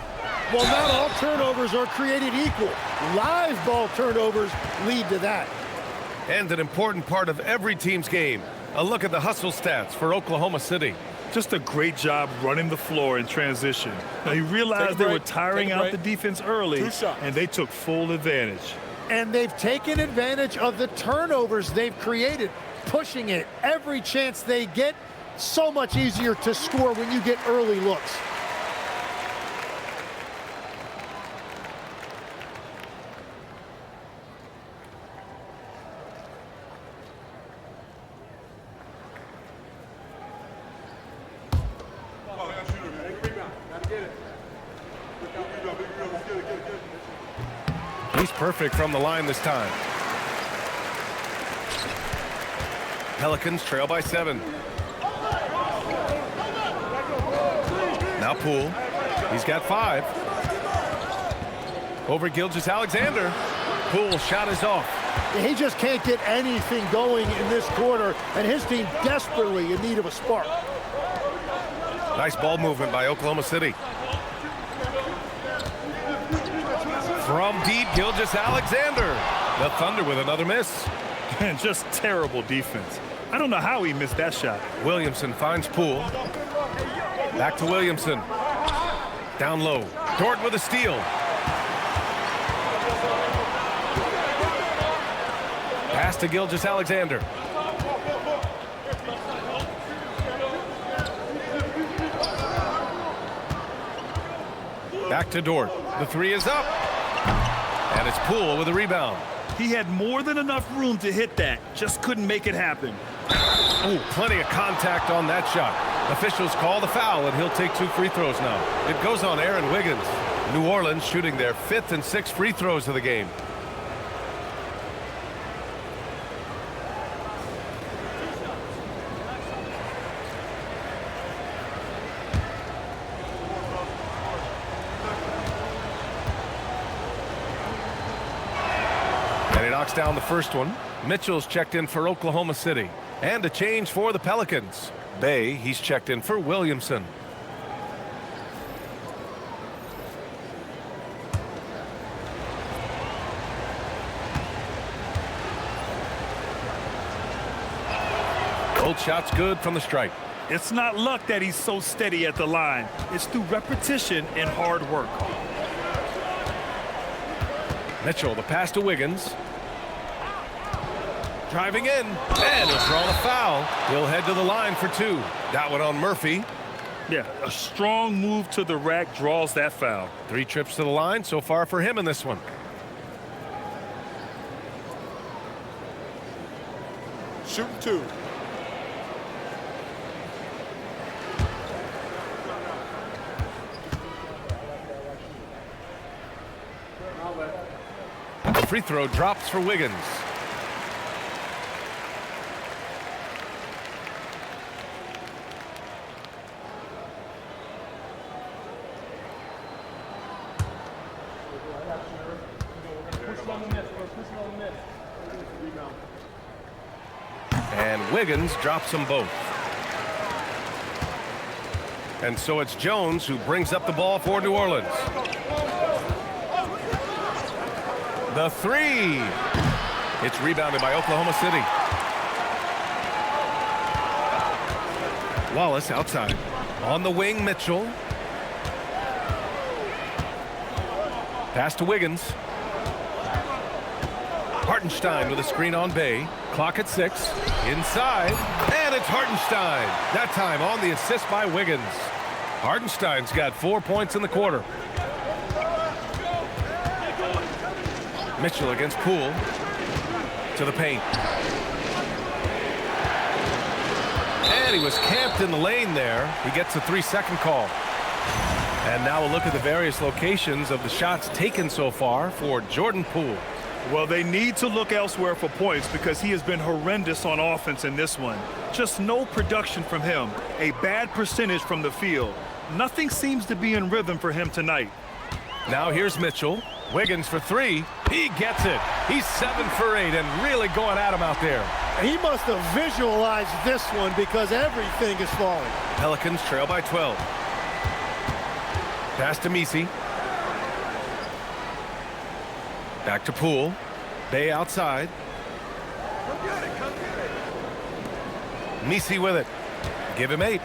Well, not all turnovers are created equal. Live ball turnovers lead to that. And an important part of every team's game. A look at the hustle stats for Oklahoma City. Just a great job running the floor in transition. Now, he realized they were tiring out the defense early, and they took full advantage. And they've taken advantage of the turnovers they've created, pushing it every chance they get. So much easier to score when you get early looks. He's perfect from the line this time. Pelicans trail by 7. Now Poole. He's got 5. Over Gilgeous Alexander. Poole shot is off. He just can't get anything going in this quarter, and his team desperately in need of a spark. Nice ball movement by Oklahoma City. From deep, Gilgeous Alexander. The Thunder with another miss. And just terrible defense. I don't know how he missed that shot. Williamson finds Poole. Back to Williamson. Down low. Dort with a steal. Pass to Gilgeous Alexander. Back to Dort. The three is up. And it's Poole with a rebound. He had more than enough room to hit that. Just couldn't make it happen. Oh, plenty of contact on that shot. Officials call the foul, and he'll take 2 free throws now. It goes on Aaron Wiggins. New Orleans shooting their 5th and 6th free throws of the game. And he knocks down the first one. Mitchell's checked in for Oklahoma City. And a change for the Pelicans. Bay, he's checked in for Williamson. Both shots good from the stripe. It's not luck that he's so steady at the line. It's through repetition and hard work. Mitchell, the pass to Wiggins. Driving in, and he'll draw the foul. He'll head to the line for 2. That one on Murphy. Yeah, a strong move to the rack draws that foul. 3 trips to the line so far for him in this one. Shooting 2. The free throw drops for Wiggins. And Wiggins drops them both. And so it's Jones who brings up the ball for New Orleans. The 3. It's rebounded by Oklahoma City. Wallace outside. On the wing, Mitchell. Pass to Wiggins. Hartenstein with a screen on Bay. Clock at 6. Inside. And it's Hartenstein. That time on the assist by Wiggins. Hartenstein's got 4 points in the quarter. Mitchell against Poole. To the paint. And he was camped in the lane there. He gets a 3-second call. And now a look at the various locations of the shots taken so far for Jordan Poole. Well, they need to look elsewhere for points because he has been horrendous on offense in this one. Just no production from him. A bad percentage from the field. Nothing seems to be in rhythm for him tonight. Now here's Mitchell. Wiggins for 3. He gets it. He's 7 for 8 and really going at him out there. He must have visualized this one because everything is falling. Pelicans trail by 12. Pass to Messi. Back to Poole. Bay outside. Messi with it. Give him 8.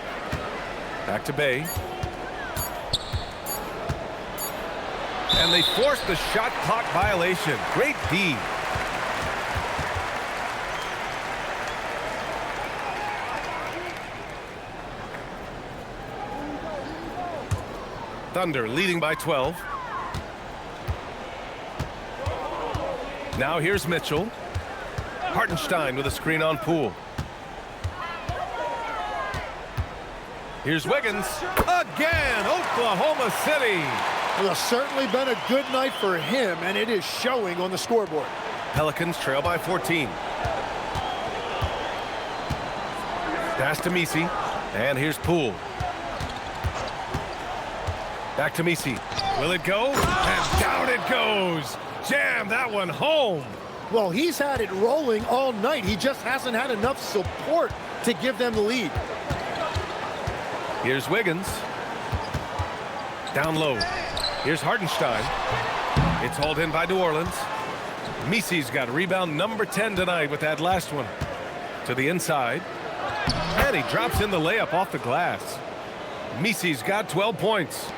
Back to Bay. And they forced the shot clock violation. Great D. Thunder leading by 12. Now here's Mitchell. Hartenstein with a screen on Poole. Here's Wiggins. Again, Oklahoma City. Well, it's certainly been a good night for him, and it is showing on the scoreboard. Pelicans trail by 14. Pass to Messi. And here's Poole. Back to Messi. Will it go? And down it goes. Jam that one home. Well, he's had it rolling all night. He just hasn't had enough support to give them the lead. Here's Wiggins. Down low. Here's Hartenstein. It's hauled in by New Orleans. Misi's got rebound number 10 tonight with that last one. To the inside. And he drops in the layup off the glass. Misi's got 12 points.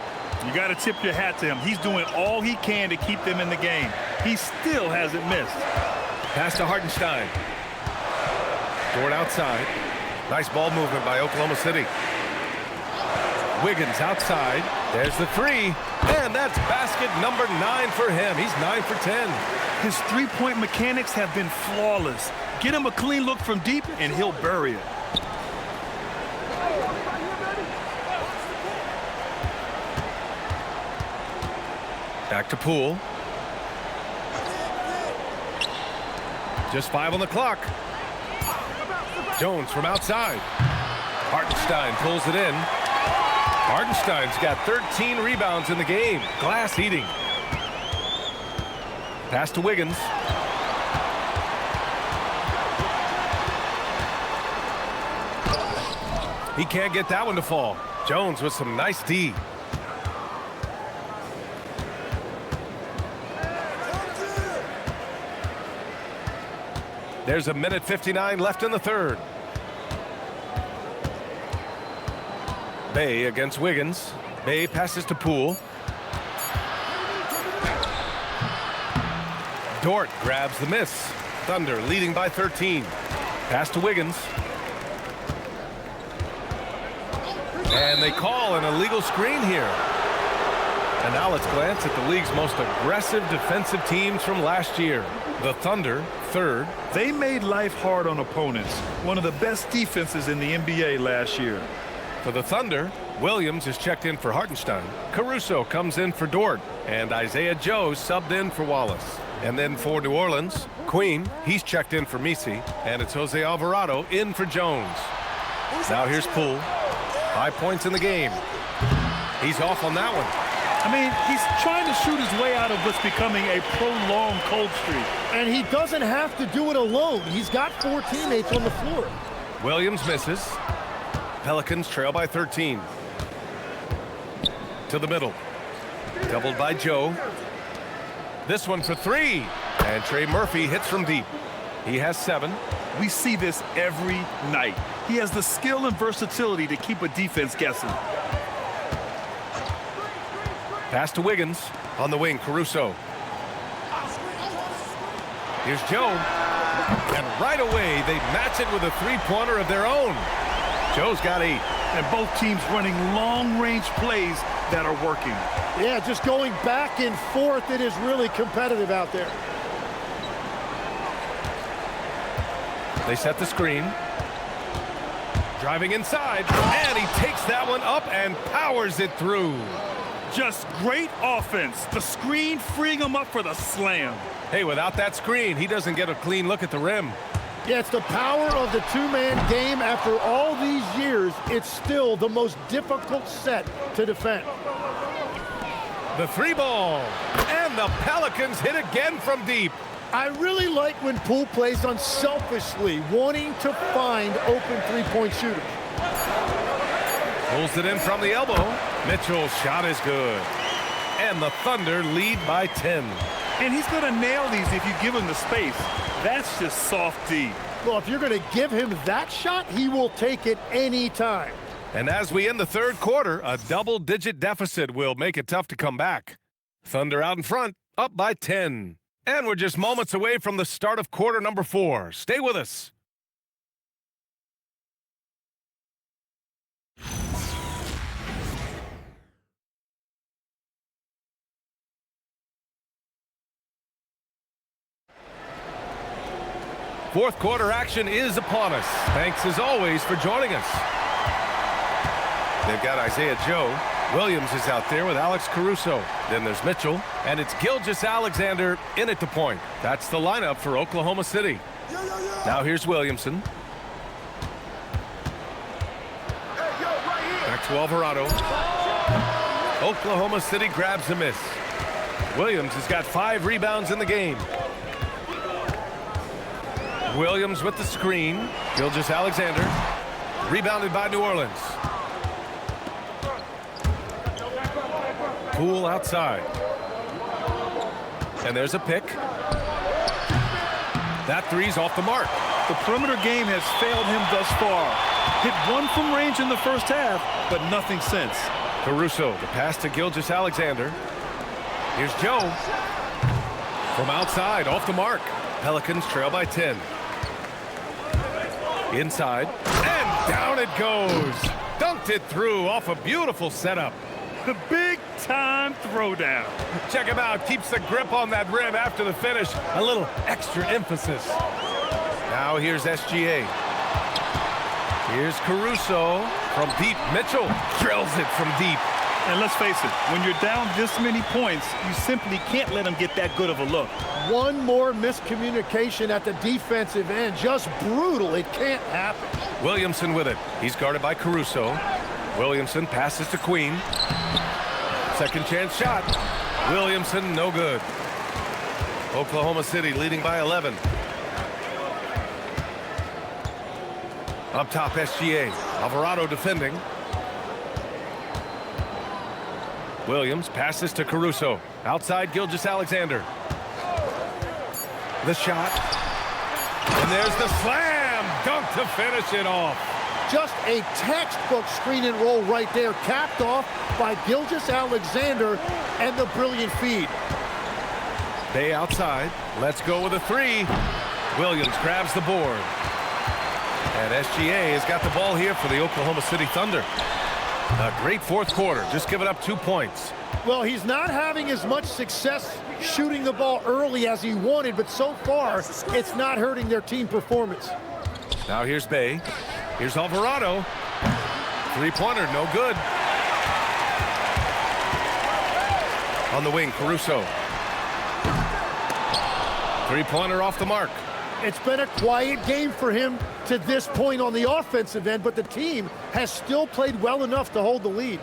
You got to tip your hat to him. He's doing all he can to keep them in the game. He still hasn't missed. Pass to Hartenstein. Dort outside. Nice ball movement by Oklahoma City. Wiggins outside. There's the three. And that's basket number 9 for him. He's 9 for 10. His three-point mechanics have been flawless. Get him a clean look from deep, and he'll bury it. Back to Poole. Just 5 on the clock. Jones from outside. Hartenstein pulls it in. Hartenstein's got 13 rebounds in the game. Glass eating. Pass to Wiggins. He can't get that one to fall. Jones with some nice D. There's a minute 59 left in the third. Bay against Wiggins. Bay passes to Poole. Dort grabs the miss. Thunder leading by 13. Pass to Wiggins. And they call an illegal screen here. And now let's glance at the league's most aggressive defensive teams from last year. The Thunder, third. They made life hard on opponents. One of the best defenses in the NBA last year. For the Thunder, Williams is checked in for Hartenstein. Caruso comes in for Dort. And Isaiah Joe subbed in for Wallace. And then for New Orleans, Queen, he's checked in for Misi. And it's Jose Alvarado in for Jones. Now here's Poole. 5 points in the game. He's off on that one. I mean, he's trying to shoot his way out of what's becoming a prolonged cold streak. And he doesn't have to do it alone. He's got 4 teammates on the floor. Williams misses. Pelicans trail by 13. To the middle. Doubled by Joe. This one for 3. And Trey Murphy hits from deep. He has 7. We see this every night. He has the skill and versatility to keep a defense guessing. Pass to Wiggins. On the wing, Caruso. Here's Joe. And right away, they match it with a three-pointer of their own. Joe's got 8. And both teams running long-range plays that are working. Yeah, just going back and forth. It is really competitive out there. They set the screen. Driving inside. And he takes that one up and powers it through. Just great offense. The screen freeing him up for the slam. Hey, without that screen, he doesn't get a clean look at the rim. Yeah, it's the power of the two-man game. After all these years, it's still the most difficult set to defend. The 3 ball. And the Pelicans hit again from deep. I really like when Poole plays unselfishly, wanting to find open three-point shooters. Pulls it in from the elbow. Mitchell's shot is good. And the Thunder lead by 10. And he's going to nail these if you give him the space. That's just soft D. Well, if you're going to give him that shot, he will take it anytime. And as we end the third quarter, a double-digit deficit will make it tough to come back. Thunder out in front, up by 10. And we're just moments away from the start of quarter number 4. Stay with us. Fourth quarter action is upon us. Thanks as always for joining us. They've got Isaiah Joe. Williams is out there with Alex Caruso. Then there's Mitchell, and it's Gilgeous Alexander in at the point. That's the lineup for Oklahoma City. Now here's Williamson. Back to Alvarado. Oklahoma City grabs a miss. Williams has got 5 rebounds in the game. Williams with the screen. Gilgeous Alexander. Rebounded by New Orleans. Poole outside. And there's a pick. That three's off the mark. The perimeter game has failed him thus far. Hit one from range in the first half, but nothing since. Caruso, the pass to Gilgeous Alexander. Here's Joe. From outside, off the mark. Pelicans trail by 10. Inside, and down it goes. Dunked it through off a beautiful setup. The big-time throwdown. Check him out. Keeps the grip on that rim after the finish. A little extra emphasis. Now here's SGA. Here's Caruso from deep. Mitchell drills it from deep. And let's face it, when you're down this many points, you simply can't let them get that good of a look. One more miscommunication at the defensive end. Just brutal. It can't happen. Williamson with it. He's guarded by Caruso. Williamson passes to Queen. Second chance shot. Williamson, no good. Oklahoma City leading by 11. Up top, SGA. Alvarado defending. Williams passes to Caruso. Outside, Gilgeous Alexander. The shot. And there's the slam dunk to finish it off. Just a textbook screen and roll right there, capped off by Gilgeous Alexander and the brilliant feed. Bay outside. Let's go with a three. Williams grabs the board. And SGA has got the ball here for the Oklahoma City Thunder. A great fourth quarter, just giving up 2 points. Well, he's not having as much success shooting the ball early as he wanted, but so far, it's not hurting their team performance. Now here's Bay. Here's Alvarado. Three-pointer, no good. On the wing, Caruso. Three-pointer off the mark. It's been a quiet game for him to this point on the offensive end, but the team has still played well enough to hold the lead.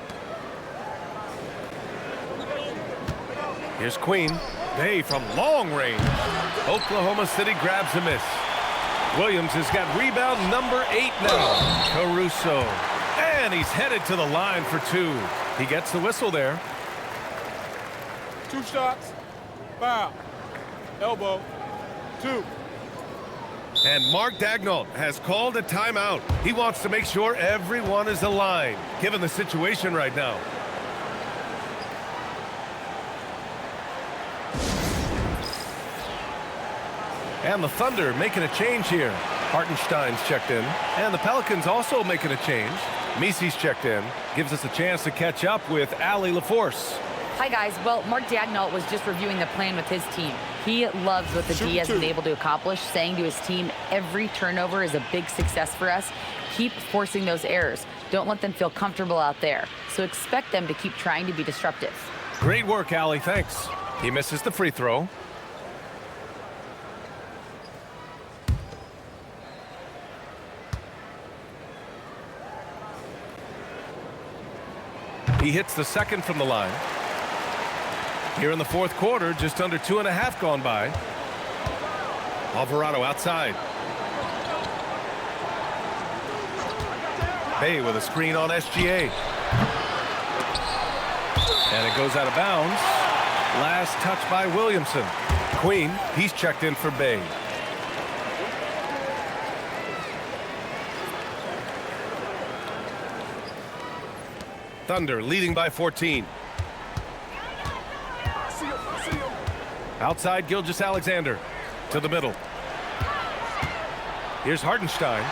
Here's Queen. Bay from long range. Oklahoma City grabs a miss. Williams has got rebound number 8 now. Caruso. And he's headed to the line for 2. He gets the whistle there. 2 shots. Foul. Elbow. 2. And Mark Daigneault has called a timeout. He wants to make sure everyone is aligned, given the situation right now. And the Thunder making a change here. Hartenstein's checked in. And the Pelicans also making a change. Misi's checked in. Gives us a chance to catch up with Allie LaForce. Hi, guys. Well, Mark Daigneault was just reviewing the plan with his team. He loves what the D has been able to accomplish, saying to his team, every turnover is a big success for us. Keep forcing those errors. Don't let them feel comfortable out there. So expect them to keep trying to be disruptive. Great work, Allie. Thanks. He misses the free throw. He hits the second from the line. Here in the fourth quarter, just under 2.5 gone by. Alvarado outside. Bay with a screen on SGA. And it goes out of bounds. Last touch by Williamson. Queen, he's checked in for Bay. Thunder leading by 14. Outside, Gilgeous Alexander to the middle. Here's Hartenstein.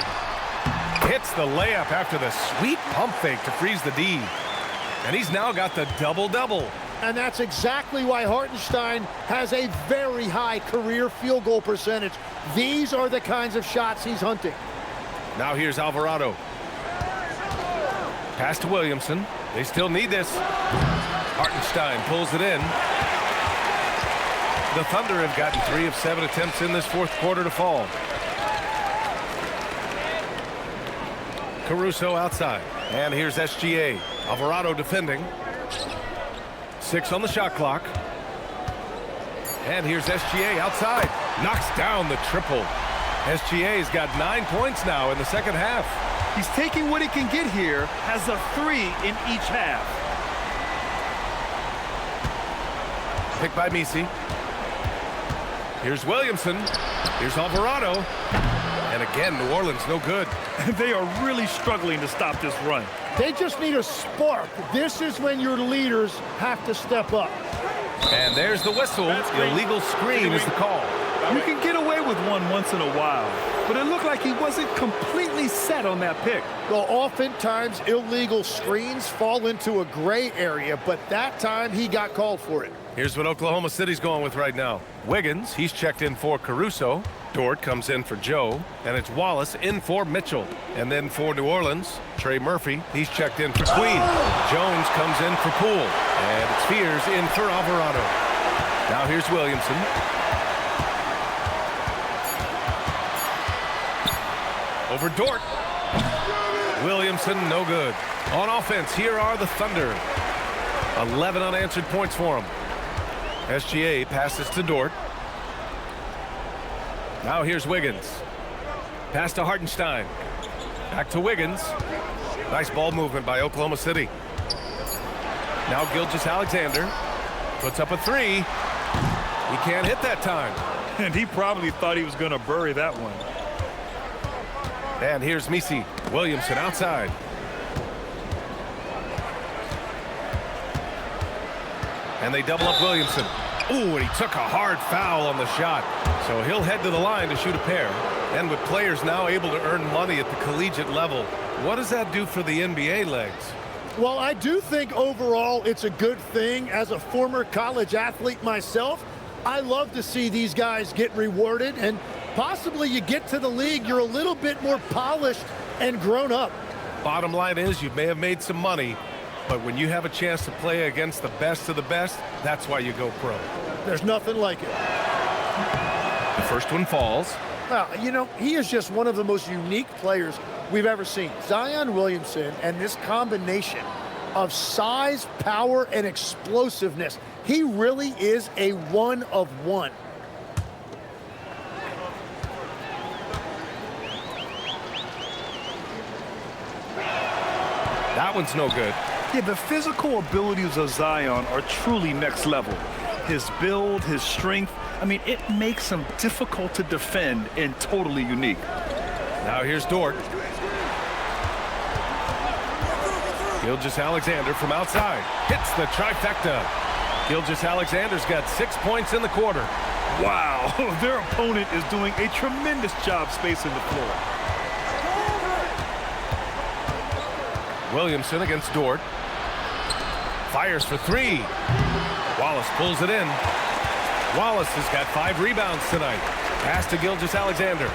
Hits the layup after the sweet pump fake to freeze the D. And he's now got the double-double. And that's exactly why Hartenstein has a very high career field goal percentage. These are the kinds of shots he's hunting. Now here's Alvarado. Pass to Williamson. They still need this. Hartenstein pulls it in. The Thunder have gotten 3 of 7 attempts in this fourth quarter to fall. Caruso outside. And here's SGA. Alvarado defending. 6 on the shot clock. And here's SGA outside. Knocks down the triple. SGA's got 9 points now in the second half. He's taking what he can get here, has a 3 in each half. Picked by Misi. Here's Williamson. Here's Alvarado. And again, New Orleans no good. They are really struggling to stop this run. They just need a spark. This is when your leaders have to step up. And there's the whistle. Illegal screen is the call. You can get away with one once in a while, but it looked like he wasn't completely set on that pick. Well, oftentimes illegal screens fall into a gray area, but that time he got called for it. Here's what Oklahoma City's going with right now. Wiggins, he's checked in for Caruso. Dort comes in for Joe, and it's Wallace in for Mitchell. And then for New Orleans, Trey Murphy, he's checked in for Queen. Jones comes in for Poole, and it's Fears in for Alvarado. Now here's Williamson. Over Dort. Williamson, no good. On offense, here are the Thunder. 11 unanswered points for them. SGA passes to Dort. Now here's Wiggins. Pass to Hartenstein. Back to Wiggins. Nice ball movement by Oklahoma City. Now Gilgeous Alexander puts up a three. He can't hit that time. And he probably thought he was going to bury that one. And here's Misi. Williamson outside. And they double up Williamson. Ooh, and he took a hard foul on the shot. So he'll head to the line to shoot a pair. And with players now able to earn money at the collegiate level, what does that do for the NBA legs? Well, I do think overall it's a good thing. As a former college athlete myself, I love to see these guys get rewarded, and possibly you get to the league, you're a little bit more polished and grown up. Bottom line is you may have made some money, but when you have a chance to play against the best of the best, that's why you go pro. There's nothing like it. The first one falls. Well, you know, he is just one of the most unique players we've ever seen. Zion Williamson and this combination of size, power, and explosiveness. He really is a one of one. That one's no good. Yeah, the physical abilities of Zion are truly next level. His build, his strength, I mean, it makes him difficult to defend and totally unique. Now here's Dort. Gilgeous Alexander from outside. Hits the trifecta. Gilgeous Alexander's got 6 points in the quarter. Wow, their opponent is doing a tremendous job spacing the floor. Williamson against Dort. Fires for three. Wallace pulls it in. Wallace has got 5 rebounds tonight. Pass to Gilgeous Alexander.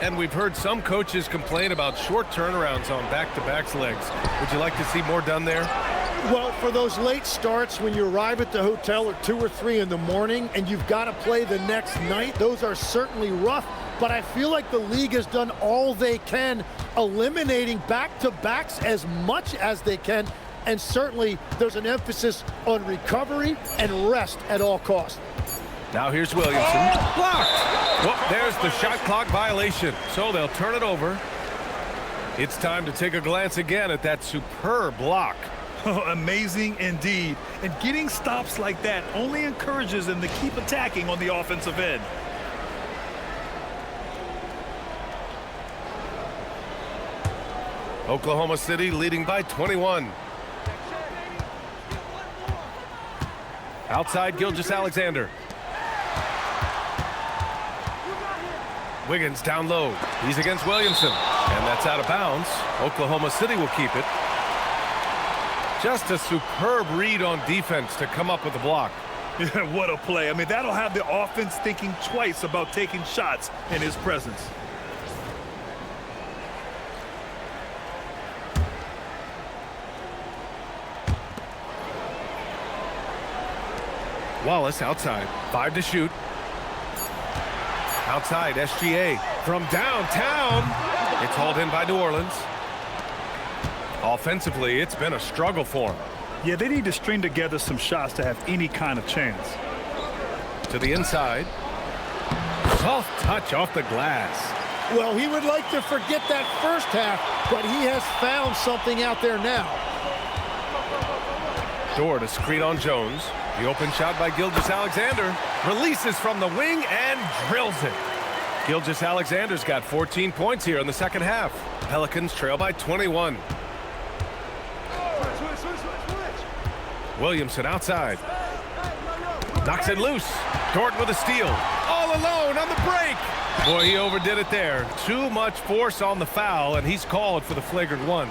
And we've heard some coaches complain about short turnarounds on back-to-backs legs. Would you like to see more done there? Well, for those late starts when you arrive at the hotel at 2 or 3 in the morning and you've got to play the next night, those are certainly rough. But I feel like the league has done all they can, eliminating back-to-backs as much as they can. And certainly there's an emphasis on recovery and rest at all costs. Now here's Williamson. Blocked! Well, there's the shot clock violation. So they'll turn it over. It's time to take a glance again at that superb block. Amazing indeed. And getting stops like that only encourages them to keep attacking on the offensive end. Oklahoma City leading by 21. Outside, Gilgeous Alexander. Wiggins down low. He's against Williamson. And that's out of bounds. Oklahoma City will keep it. Just a superb read on defense to come up with the block. Yeah, what a play. I mean, that'll have the offense thinking twice about taking shots in his presence. Wallace outside. 5 to shoot. Outside, SGA from downtown. It's hauled in by New Orleans. Offensively, it's been a struggle for them. Yeah, they need to string together some shots to have any kind of chance. To the inside. Soft touch off the glass. Well, he would like to forget that first half, but he has found something out there now. Dort, a screen on Jones. The open shot by Gilgeous Alexander. Releases from the wing and drills it. Gilgeous Alexander's got 14 points here in the second half. Pelicans trail by 21. Williamson outside. Knocks it loose. Dort with a steal. All alone on the break. Boy, he overdid it there. Too much force on the foul, and he's called for the flagrant one.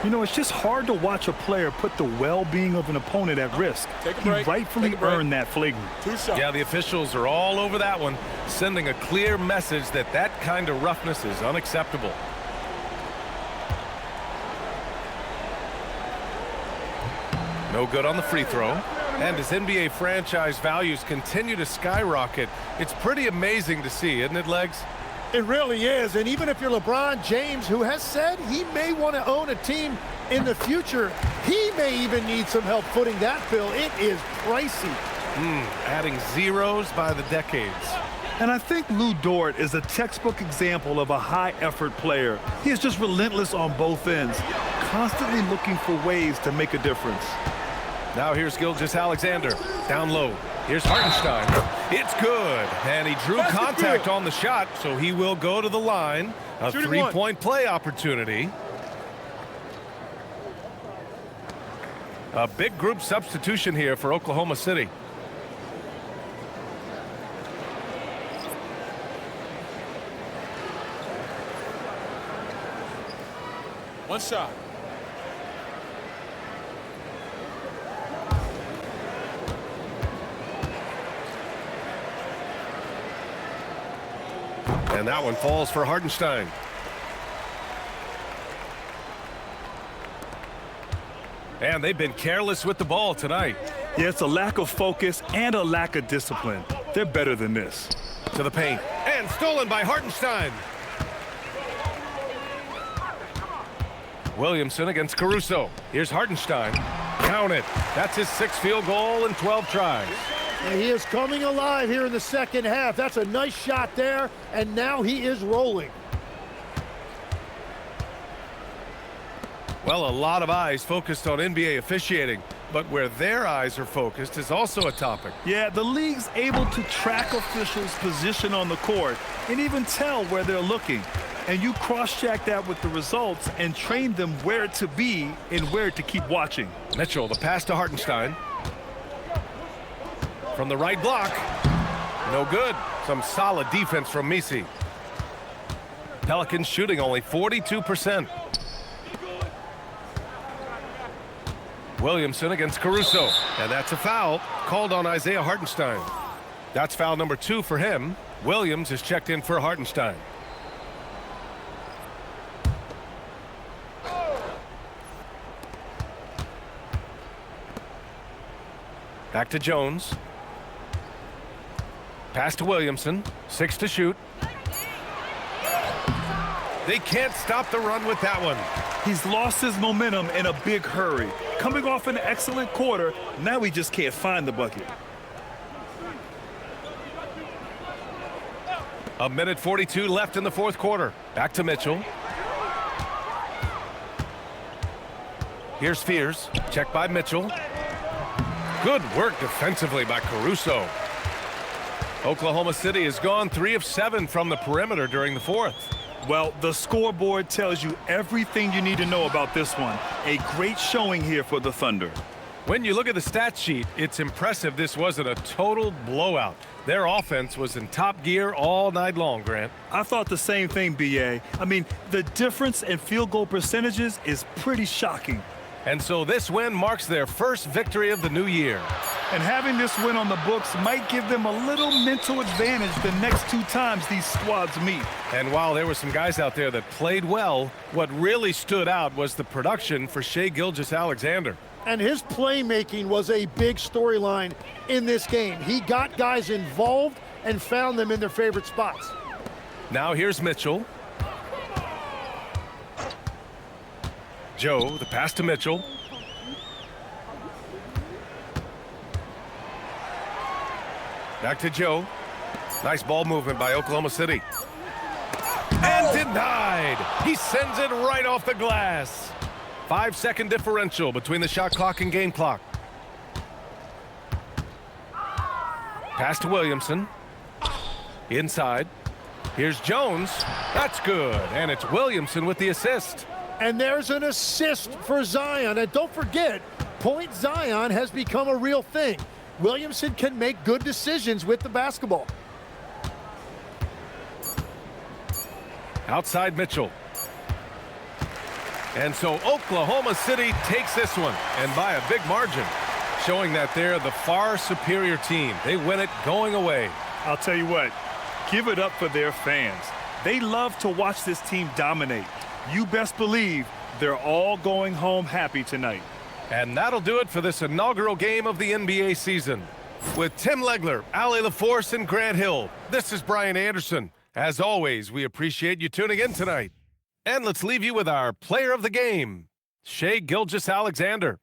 You know, it's just hard to watch a player put the well-being of an opponent at risk. Take a He break. rightfully earned that flagrant. 2 shots. Yeah, the officials are all over that one, sending a clear message that that kind of roughness is unacceptable. No good on the free throw. And as NBA franchise values continue to skyrocket, it's pretty amazing to see, isn't it, Legs? It really is, and even if you're LeBron James, who has said he may want to own a team in the future, he may even need some help footing that bill. It is pricey. Adding zeros by the decades. And I think Lou Dort is a textbook example of a high-effort player. He is just relentless on both ends, constantly looking for ways to make a difference. Now here's Gilgeous Alexander, down low. Here's Hartenstein. It's good, and he drew contact on the shot, so he will go to the line. A three-point play opportunity. A big group substitution here for Oklahoma City. One shot. And that one falls for Hartenstein. And they've been careless with the ball tonight. Yeah, it's a lack of focus and a lack of discipline. They're better than this. To the paint. And stolen by Hartenstein. Williamson against Caruso. Here's Hartenstein. Count it. That's his 6th field goal in 12 tries. And he is coming alive here in the second half. That's a nice shot there, and now he is rolling. Well, a lot of eyes focused on NBA officiating, but where their eyes are focused is also a topic. Yeah, the league's able to track officials' position on the court and even tell where they're looking. And you cross-check that with the results and train them where to be and where to keep watching. Mitchell, the pass to Hartenstein. From the right block. No good. Some solid defense from Misi. Pelicans shooting only 42%. Williamson against Caruso. And that's a foul called on Isaiah Hartenstein. That's foul number 2 for him. Williams is checked in for Hartenstein. Back to Jones. Pass to Williamson. 6 to shoot. They can't stop the run with that one. He's lost his momentum in a big hurry. Coming off an excellent quarter, now he just can't find the bucket. A minute 42 left in the 4th quarter. Back to Mitchell. Here's Fears. Checked by Mitchell. Good work defensively by Caruso. Oklahoma City has gone 3 of 7 from the perimeter during the 4th. Well, the scoreboard tells you everything you need to know about this one. A great showing here for the Thunder. When you look at the stat sheet, it's impressive this wasn't a total blowout. Their offense was in top gear all night long, Grant. I thought the same thing, B.A. I mean, the difference in field goal percentages is pretty shocking. And so this win marks their first victory of the new year. And having this win on the books might give them a little mental advantage the next 2 times these squads meet. And while there were some guys out there that played well, what really stood out was the production for Shai Gilgeous Alexander. And his playmaking was a big storyline in this game. He got guys involved and found them in their favorite spots. Now here's Mitchell. Joe, the pass to Mitchell. Back to Joe. Nice ball movement by Oklahoma City. And denied. He sends it right off the glass. 5-second differential between the shot clock and game clock. Pass to Williamson. Inside. Here's Jones. That's good. And it's Williamson with the assist. And there's an assist for Zion. And don't forget, Point Zion has become a real thing. Williamson can make good decisions with the basketball. Outside Mitchell. And so Oklahoma City takes this one, and by a big margin, showing that they're the far superior team. They win it going away. I'll tell you what, give it up for their fans. They love to watch this team dominate. You best believe they're all going home happy tonight. And that'll do it for this inaugural game of the NBA season. With Tim Legler, Allie LaForce, and Grant Hill, this is Brian Anderson. As always, we appreciate you tuning in tonight. And let's leave you with our player of the game, Shai Gilgeous Alexander.